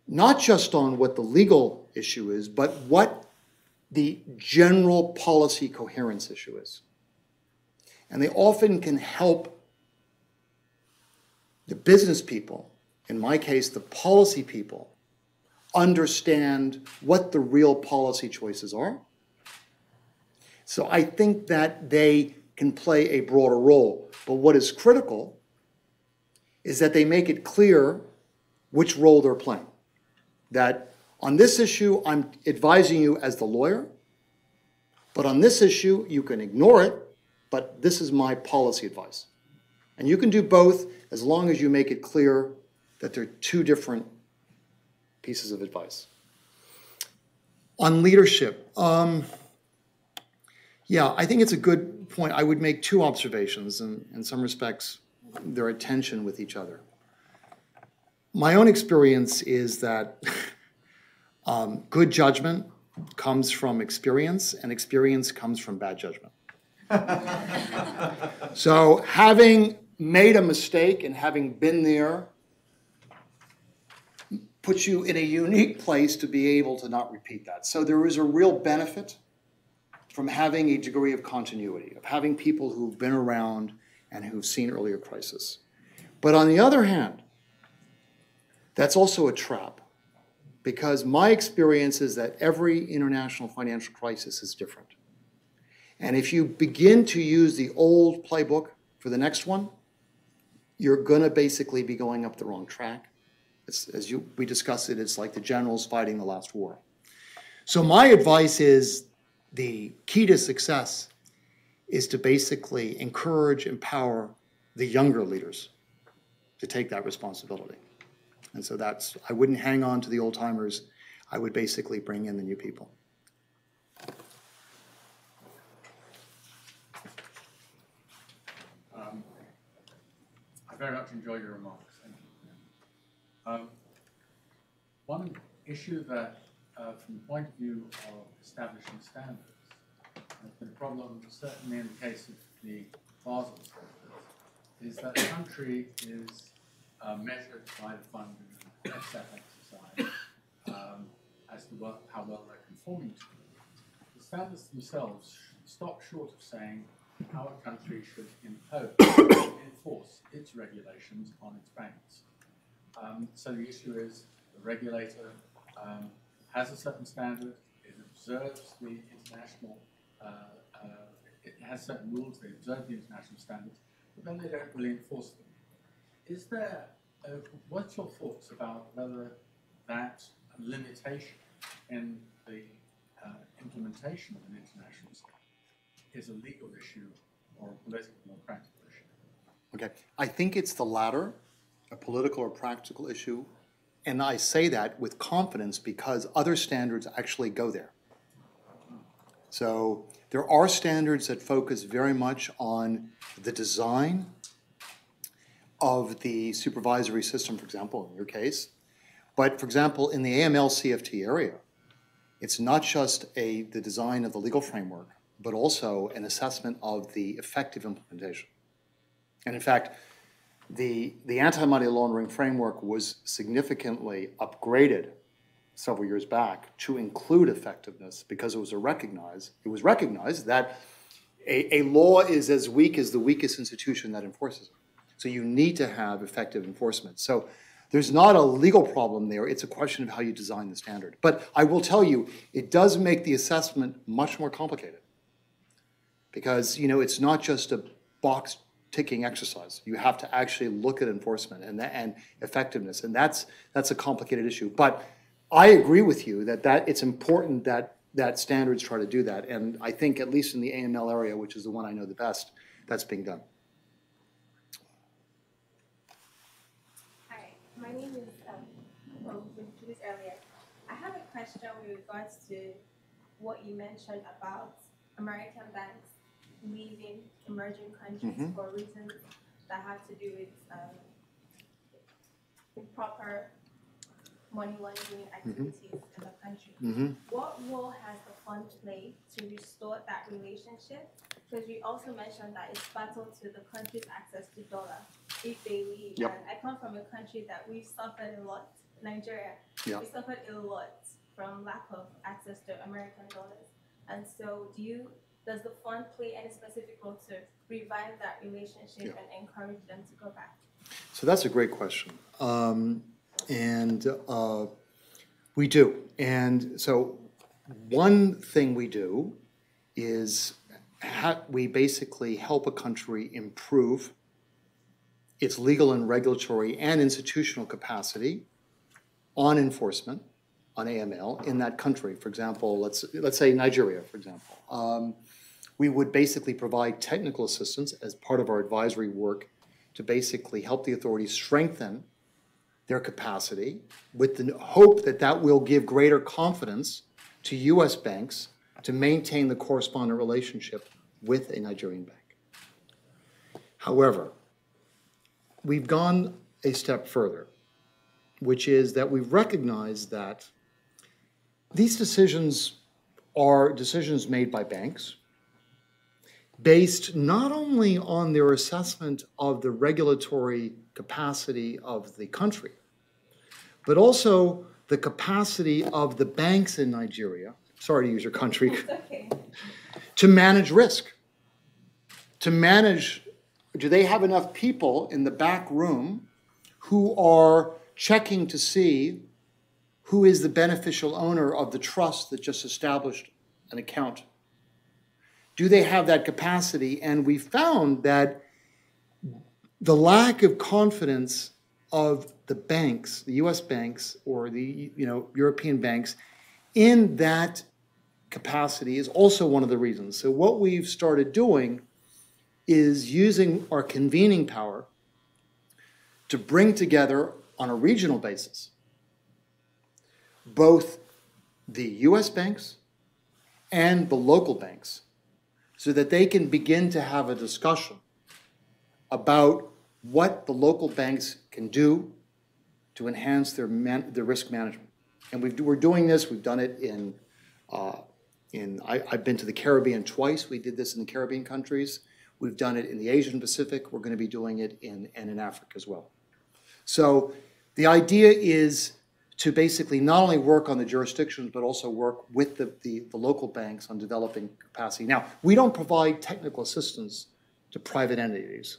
not just on what the legal issue is, but what the general policy coherence issue is. And they often can help the business people, in my case, the policy people, understand what the real policy choices are. So I think that they can play a broader role. But what is critical is that they make it clear which role they're playing. That on this issue, I'm advising you as the lawyer, but on this issue, you can ignore it, but this is my policy advice. And you can do both as long as you make it clear that they're two different pieces of advice. On leadership, yeah, I think it's a good point. I would make two observations, and in some respects, they're at tension with each other. My own experience is that good judgment comes from experience, and experience comes from bad judgment. So having made a mistake and having been there puts you in a unique place to be able to not repeat that. So there is a real benefit from having a degree of continuity, of having people who've been around and who've seen earlier crises. But on the other hand, that's also a trap, because my experience is that every international financial crisis is different. And if you begin to use the old playbook for the next one, you're going to basically be going up the wrong track. We discussed it, it's like the generals fighting the last war. So my advice is the key to success is to basically encourage, empower the younger leaders to take that responsibility. And so I wouldn't hang on to the old timers. I would basically bring in the new people. I very much enjoy your remarks. Thank you. One issue that, from the point of view of establishing standards, has been a problem, certainly in the case of the Basel standards, is that the country is measured by the fund in an SF exercise as to how well they're conforming to it. The standards themselves stop short of saying how a country should enforce its regulations on its banks. So the issue is the regulator has a certain standard, it observes the international, it has certain rules, they observe the international standards, but then they don't really enforce them. Is there, what's your thoughts about whether that limitation in the implementation of an international standard is a legal issue or a political or practical issue? Okay, I think it's the latter, a political or practical issue. And I say that with confidence because other standards actually go there. So there are standards that focus very much on the design of the supervisory system, for example, in your case. But for example, in the AML CFT area, it's not just the design of the legal framework, but also an assessment of the effective implementation. And in fact, The anti-money laundering framework was significantly upgraded several years back to include effectiveness because it was recognized that a law is as weak as the weakest institution that enforces it. So you need to have effective enforcement. So there's not a legal problem there. It's a question of how you design the standard. But I will tell you, it does make the assessment much more complicated because, you know, it's not just a box ticking exercise. You have to actually look at enforcement and effectiveness, and that's a complicated issue. But I agree with you that it's important that standards try to do that, and I think at least in the AML area, which is the one I know the best, that's being done. Hi, my name is we introduced earlier. I have a question with regards to what you mentioned about American banks leaving emerging countries for reasons that have to do with improper money laundering activities in the country. What role has the fund played to restore that relationship? Because you also mentioned that it's vital to the country's access to dollar if they leave. Yep. And I come from a country that we've suffered a lot, Nigeria. Yep. We suffered a lot from lack of access to American dollars. And so does the fund play any specific role to revive that relationship and encourage them to go back? So that's a great question. We do. And so one thing we do is we basically help a country improve its legal and regulatory and institutional capacity on enforcement, on AML in that country. For example, let's say Nigeria, for example. We would basically provide technical assistance as part of our advisory work to basically help the authorities strengthen their capacity with the hope that that will give greater confidence to U.S. banks to maintain the correspondent relationship with a Nigerian bank. However, we've gone a step further, which is that we've recognized that these decisions are decisions made by banks based not only on their assessment of the regulatory capacity of the country, but also the capacity of the banks in Nigeria, sorry to use your country, to manage risk. To manage, do they have enough people in the back room who are checking to see who is the beneficial owner of the trust that just established an account? Do they have that capacity? And we found that the lack of confidence of the banks, the U.S. banks or the European banks, in that capacity is also one of the reasons. So what we've started doing is using our convening power to bring together on a regional basis both the U.S. banks and the local banks so that they can begin to have a discussion about what the local banks can do to enhance their risk management. And we're doing this. We've done it I've been to the Caribbean twice. We did this in the Caribbean countries. We've done it in the Asian Pacific. We're going to be doing it in Africa as well. So the idea is to basically not only work on the jurisdictions, but also work with the local banks on developing capacity. Now, we don't provide technical assistance to private entities,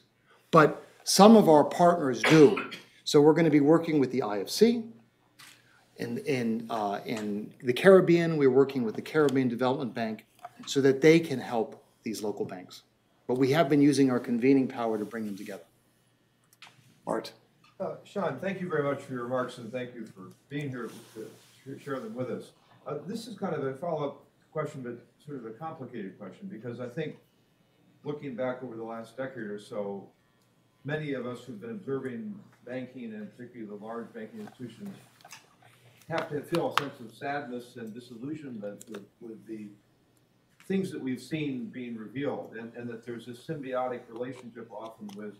but some of our partners do. So we're going to be working with the IFC. In the Caribbean, we're working with the Caribbean Development Bank so that they can help these local banks. But we have been using our convening power to bring them together. Art. Sean, thank you very much for your remarks, and thank you for being here to share them with us. This is kind of a follow-up question, but sort of a complicated question, because I think looking back over the last decade or so, many of us who've been observing banking, and particularly the large banking institutions, have to feel a sense of sadness and disillusionment with the things that we've seen being revealed, and that there's this symbiotic relationship often with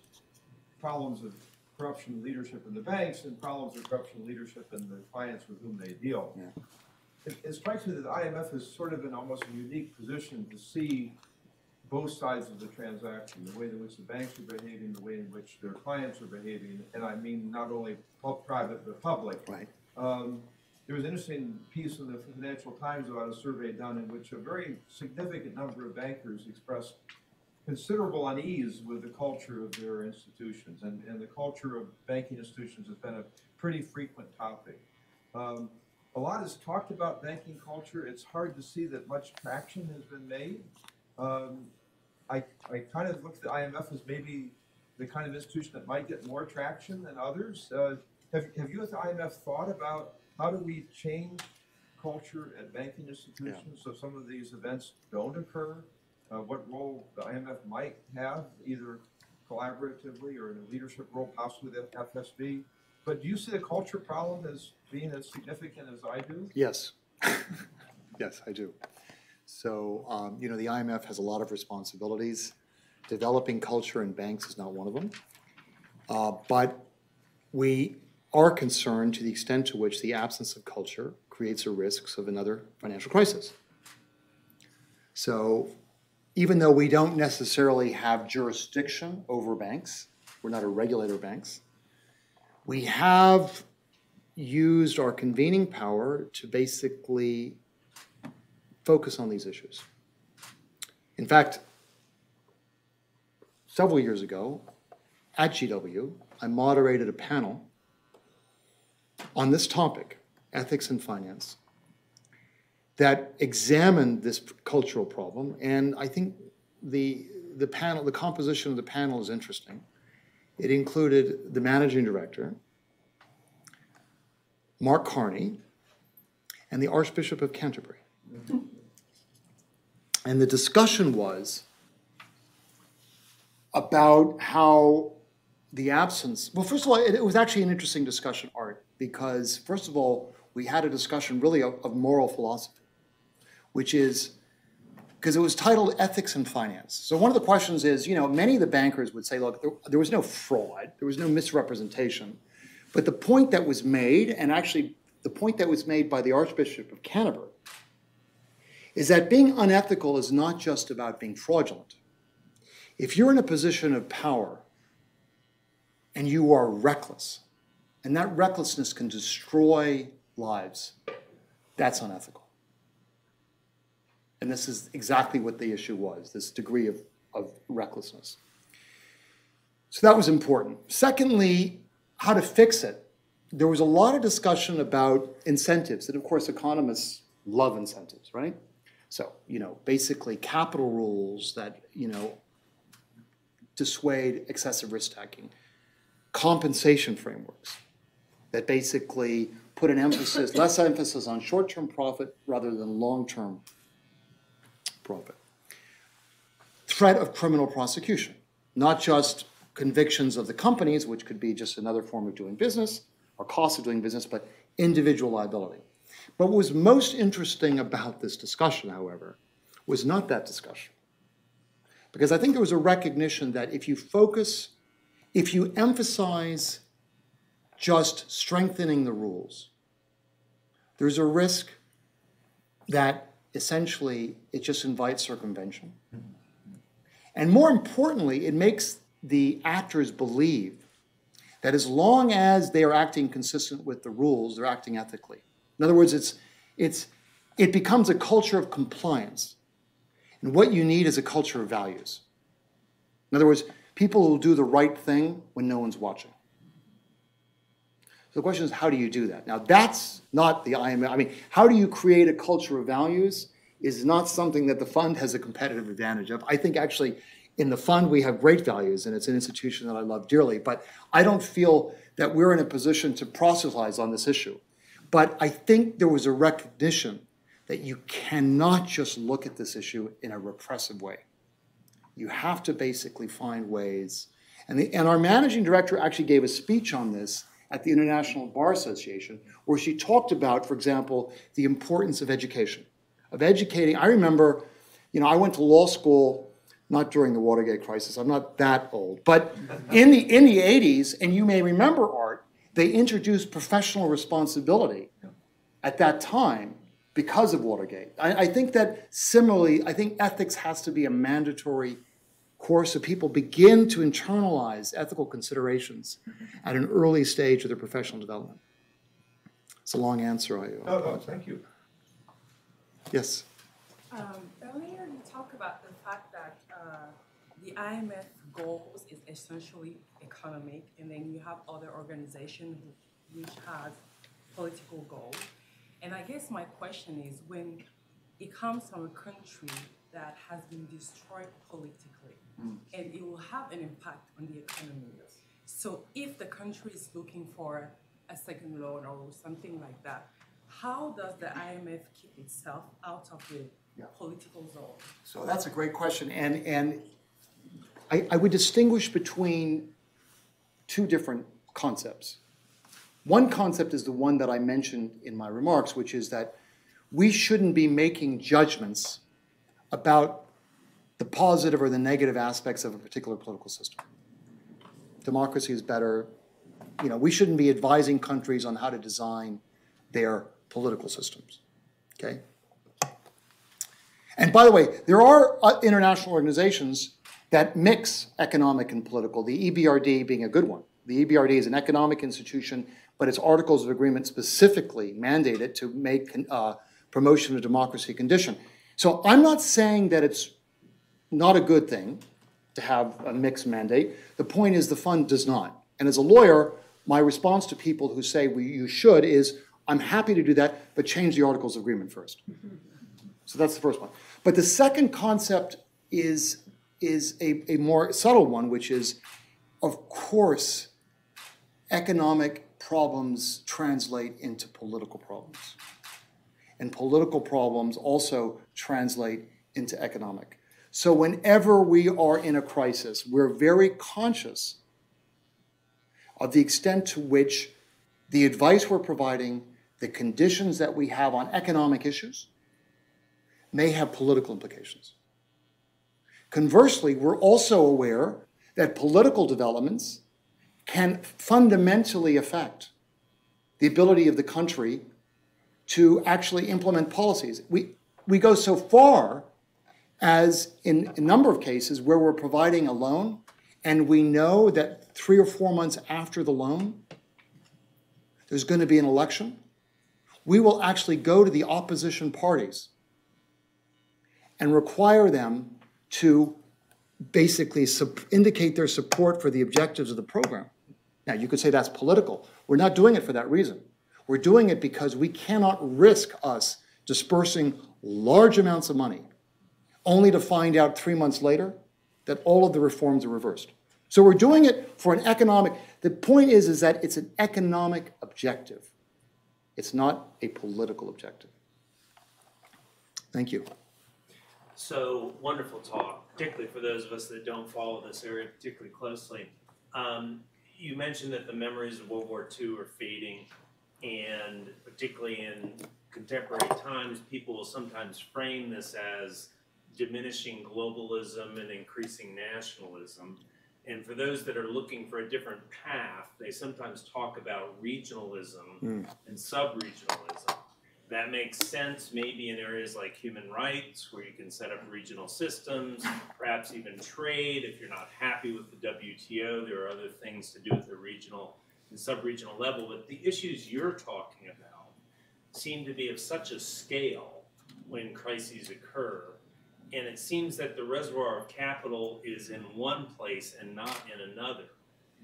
problems of corruption leadership in the banks and problems of corruption leadership in the clients with whom they deal. Yeah. It strikes me that the IMF is sort of in almost a unique position to see both sides of the transaction, the way in which the banks are behaving, the way in which their clients are behaving, and I mean not only private but public. Right. There was an interesting piece in the Financial Times about a survey done in which a very significant number of bankers expressed considerable unease with the culture of their institutions, and the culture of banking institutions has been a pretty frequent topic. A lot is talked about banking culture. It's hard to see that much traction has been made. I kind of look at the IMF as maybe the kind of institution that might get more traction than others. Have you at the IMF thought about how do we change culture at banking institutions so some of these events don't occur? What role the IMF might have, either collaboratively or in a leadership role, possibly the FSB? But do you see the culture problem as being as significant as I do? Yes. Yes, I do. So, you know, the IMF has a lot of responsibilities. Developing culture in banks is not one of them. But we are concerned to the extent to which the absence of culture creates a risk of another financial crisis. So, even though we don't necessarily have jurisdiction over banks, we're not a regulator of banks, we have used our convening power to basically focus on these issues. In fact, several years ago at GW, I moderated a panel on this topic, ethics in finance, that examined this cultural problem, and I think the composition of the panel is interesting. It included the managing director, Mark Carney, and the Archbishop of Canterbury. And the discussion was about how the absence, well, first of all, it was actually an interesting discussion, Art, because first of all, we had a discussion really of moral philosophy, which is, because it was titled Ethics in Finance. So one of the questions is, you know, many of the bankers would say, look, there was no fraud, there was no misrepresentation, but the point that was made, and actually the point that was made by the Archbishop of Canterbury, is that being unethical is not just about being fraudulent. If you're in a position of power and you are reckless, and that recklessness can destroy lives, that's unethical. And this is exactly what the issue was, this degree of recklessness. So that was important. Secondly, how to fix it. There was a lot of discussion about incentives, and of course economists love incentives, right? So, you know, basically capital rules that, you know, dissuade excessive risk taking, compensation frameworks that basically put an emphasis, less emphasis on short-term profit rather than long-term profit. Threat of criminal prosecution, not just convictions of the companies, which could be just another form of doing business or cost of doing business, but individual liability. But what was most interesting about this discussion, however, was not that discussion. Because I think there was a recognition that if you emphasize just strengthening the rules, there's a risk that essentially it just invites circumvention. And more importantly, it makes the actors believe that as long as they are acting consistent with the rules, they're acting ethically. In other words, it becomes a culture of compliance. And what you need is a culture of values. In other words, people will do the right thing when no one's watching. So the question is, how do you do that? Now, that's not the IMF. I mean, how do you create a culture of values is not something that the fund has a competitive advantage of. I think actually in the fund we have great values, and it's an institution that I love dearly, but I don't feel that we're in a position to proselytize on this issue. But I think there was a recognition that you cannot just look at this issue in a repressive way. You have to basically find ways. And our managing director actually gave a speech on this at the International Bar Association, where she talked about, for example, the importance of education, of educating. I remember, you know, I went to law school, not during the Watergate crisis, I'm not that old, but in the 80s, and you may remember, Art, they introduced professional responsibility at that time because of Watergate. I think that similarly, I think ethics has to be a mandatory course so people begin to internalize ethical considerations at an early stage of their professional development. It's a long answer. No, thank you. Yes. Earlier you talked about the fact that the IMF goals is essentially economic, and then you have other organizations which has political goals. And I guess my question is, when it comes from a country that has been destroyed politically, and it will have an impact on the economy. So if the country is looking for a second loan or something like that, how does the IMF keep itself out of the political zone? So that's a great question. And I would distinguish between two different concepts. One concept is the one that I mentioned in my remarks, which is that we shouldn't be making judgments about the positive or the negative aspects of a particular political system. Democracy is better. You know, we shouldn't be advising countries on how to design their political systems, okay? And by the way, there are international organizations that mix economic and political, the EBRD being a good one. The EBRD is an economic institution, but its articles of agreement specifically mandate it to make promotion of democracy a condition. So I'm not saying that it's not a good thing to have a mixed mandate. The point is the fund does not. And as a lawyer, my response to people who say you should is, I'm happy to do that, but change the articles of agreement first. So that's the first one. But the second concept is a more subtle one, which is, of course, economic problems translate into political problems. And political problems also translate into economic. So whenever we are in a crisis, we're very conscious of the extent to which the advice we're providing, the conditions that we have on economic issues, may have political implications. Conversely, we're also aware that political developments can fundamentally affect the ability of the country to actually implement policies. We go so far as in a number of cases where we're providing a loan and we know that 3 or 4 months after the loan, there's going to be an election, we will actually go to the opposition parties and require them to basically indicate their support for the objectives of the program. Now, you could say that's political. We're not doing it for that reason. We're doing it because we cannot risk us dispersing large amounts of money only to find out 3 months later that all of the reforms are reversed. So we're doing it for an economic, the point is that it's an economic objective. It's not a political objective. Thank you. So, wonderful talk, particularly for those of us that don't follow this area particularly closely. You mentioned that the memories of World War II are fading, and particularly in contemporary times, people will sometimes frame this as diminishing globalism and increasing nationalism. And for those that are looking for a different path, they sometimes talk about regionalism and sub-regionalism. That makes sense maybe in areas like human rights, where you can set up regional systems, perhaps even trade. If you're not happy with the WTO, there are other things to do at the regional and sub-regional level. But the issues you're talking about seem to be of such a scale when crises occur. And it seems that the reservoir of capital is in one place and not in another,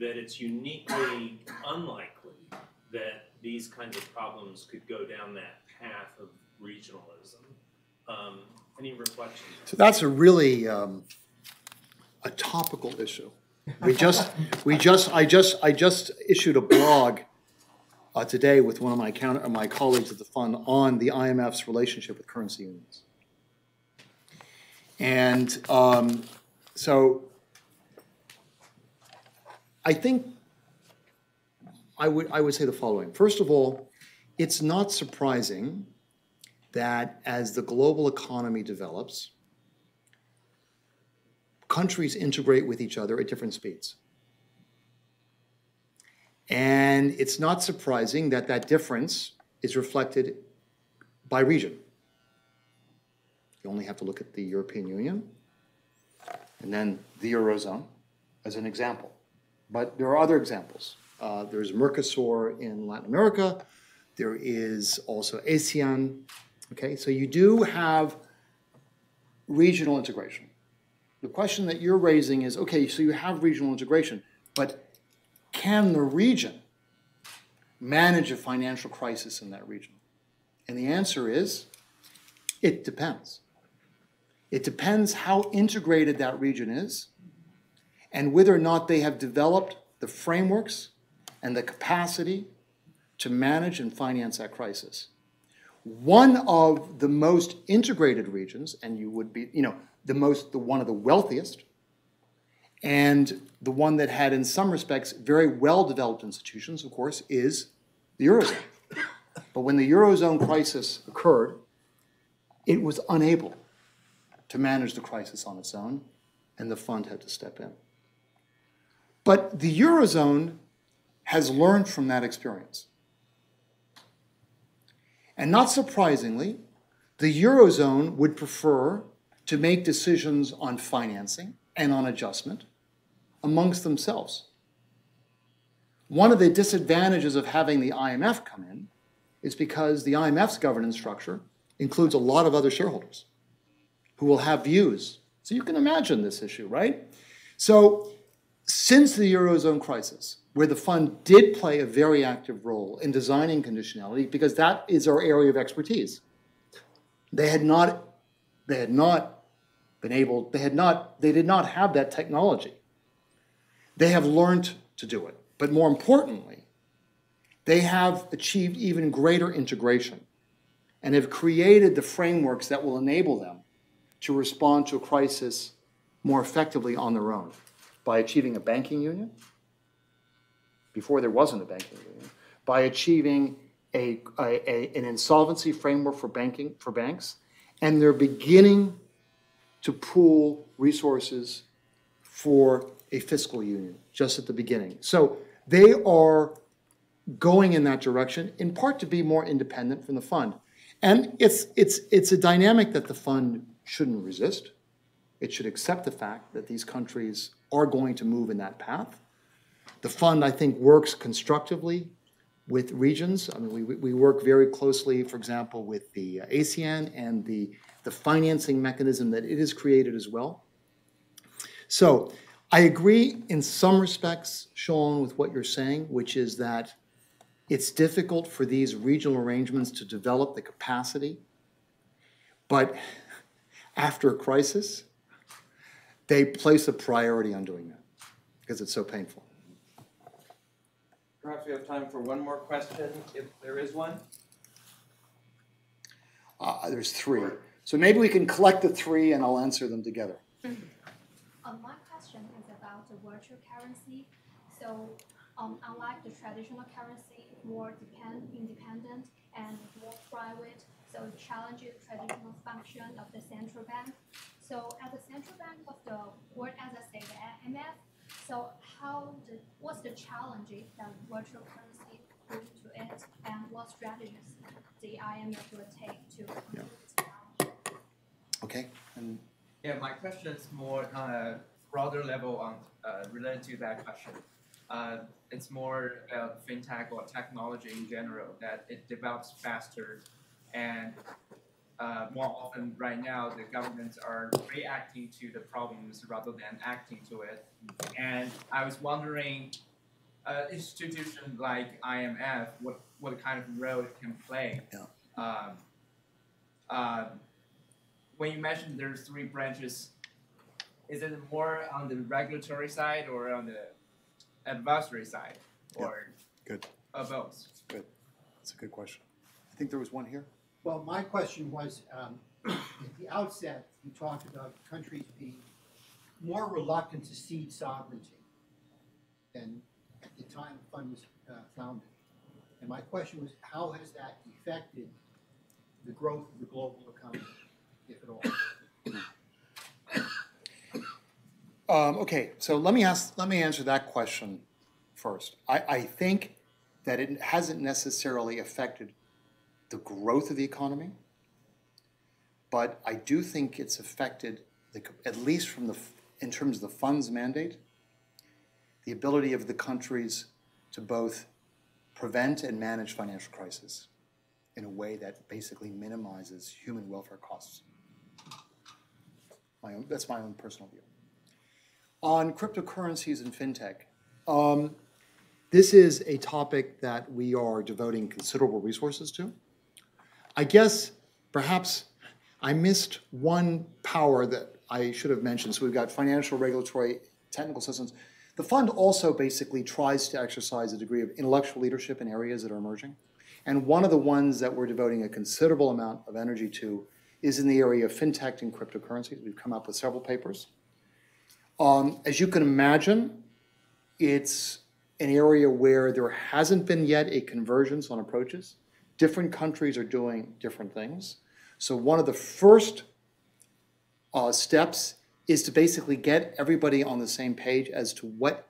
that it's uniquely unlikely that these kinds of problems could go down that path of regionalism. Any reflections? So that's a really a topical issue. I just issued a blog today with one of my colleagues at the fund on the IMF's relationship with currency unions. And so I think I would say the following. First of all, it's not surprising that as the global economy develops, countries integrate with each other at different speeds. And it's not surprising that that difference is reflected by region. You only have to look at the European Union and then the Eurozone as an example. But there are other examples. There's Mercosur in Latin America. There is also ASEAN. Okay, so you do have regional integration. The question that you're raising is, okay, so you have regional integration, but can the region manage a financial crisis in that region? And the answer is, it depends. It depends how integrated that region is and whether or not they have developed the frameworks and the capacity to manage and finance that crisis. One of the most integrated regions, and you would be, one of the wealthiest, and the one that had, in some respects, very well-developed institutions, of course, is the Eurozone. But when the Eurozone crisis occurred, it was unable to manage the crisis on its own, and the fund had to step in. But the Eurozone has learned from that experience. And not surprisingly, the Eurozone would prefer to make decisions on financing and on adjustment amongst themselves. One of the disadvantages of having the IMF come in is because the IMF's governance structure includes a lot of other shareholders who will have views. So you can imagine this issue, right? So since the Eurozone crisis, where the fund did play a very active role in designing conditionality, because that is our area of expertise, they did not have that technology. They have learned to do it. But more importantly, they have achieved even greater integration and have created the frameworks that will enable them to respond to a crisis more effectively on their own by achieving a banking union, before there wasn't a banking union, by achieving an insolvency framework for banks, and they're beginning to pool resources for a fiscal union, just at the beginning. So they are going in that direction, in part to be more independent from the fund. And it's a dynamic that the fund shouldn't resist. It should accept the fact that these countries are going to move in that path. The fund, I think, works constructively with regions. I mean, we work very closely, for example, with the ASEAN and the financing mechanism that it has created as well. So I agree in some respects, Sean, with what you're saying, which is that it's difficult for these regional arrangements to develop the capacity. But after a crisis, they place a priority on doing that because it's so painful. Perhaps we have time for one more question, if there is one. There's three. So maybe we can collect the three and I'll answer them together. My question is about the virtual currency. So unlike the traditional currency, more independent and more private, so it challenges the traditional function of the central bank. So at the central bank of the world, as I say, the IMF, so what's the challenges that virtual currency bring to it, and what strategies the IMF will take to complete its challenge? Okay. And yeah, my question is more on a broader level on related to that question. It's more about fintech or technology in general, that it develops faster, and more often right now the governments are reacting to the problems rather than acting to it. And I was wondering, institutions like IMF, what kind of role it can play. Yeah. When you mentioned there's three branches, is it more on the regulatory side or on the advisory side, or good. Both? Good. That's a good question. I think there was one here. Well, my question was, at the outset, you talked about countries being more reluctant to cede sovereignty than at the time the fund was founded. And my question was, how has that affected the growth of the global economy, if at all? Okay, so let me answer that question first. I think that it hasn't necessarily affected the growth of the economy, but I do think it's affected, at least in terms of the fund's mandate, the ability of the countries to both prevent and manage financial crisis in a way that basically minimizes human welfare costs. That's my own personal view. On cryptocurrencies and fintech, this is a topic that we are devoting considerable resources to. I guess perhaps I missed one power that I should have mentioned. So we've got financial, regulatory, technical systems. The fund also basically tries to exercise a degree of intellectual leadership in areas that are emerging. And one of the ones that we're devoting a considerable amount of energy to is in the area of fintech and cryptocurrencies. We've come up with several papers. As you can imagine, it's an area where there hasn't been yet a convergence on approaches. Different countries are doing different things. So one of the first steps is to basically get everybody on the same page as to what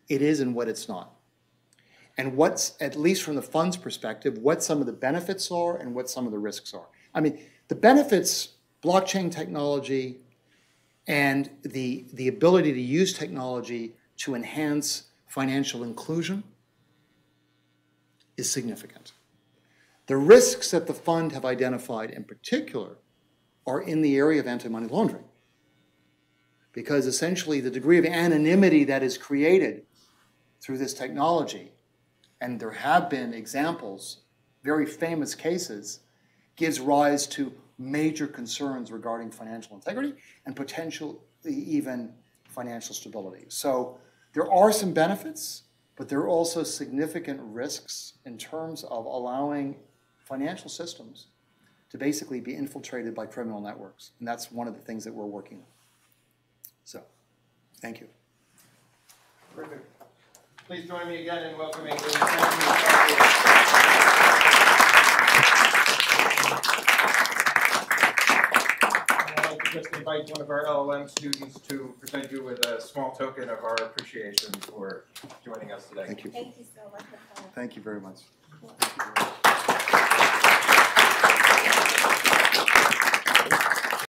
it is and what it's not. And what's, at least from the fund's perspective, what some of the benefits are and what some of the risks are. I mean, the benefits, blockchain technology, and the ability to use technology to enhance financial inclusion is significant. The risks that the fund have identified in particular are in the area of anti-money laundering. Because essentially the degree of anonymity that is created through this technology, and there have been examples, very famous cases, gives rise to major concerns regarding financial integrity and potentially even financial stability. So there are some benefits, but there are also significant risks in terms of allowing financial systems to basically be infiltrated by criminal networks. And that's one of the things that we're working on. So, thank you. Perfect. Please join me again in welcoming I'd like to just invite one of our LLM students to present you with a small token of our appreciation for joining us today. Thank you. Thank you so much for coming. Thank you very much.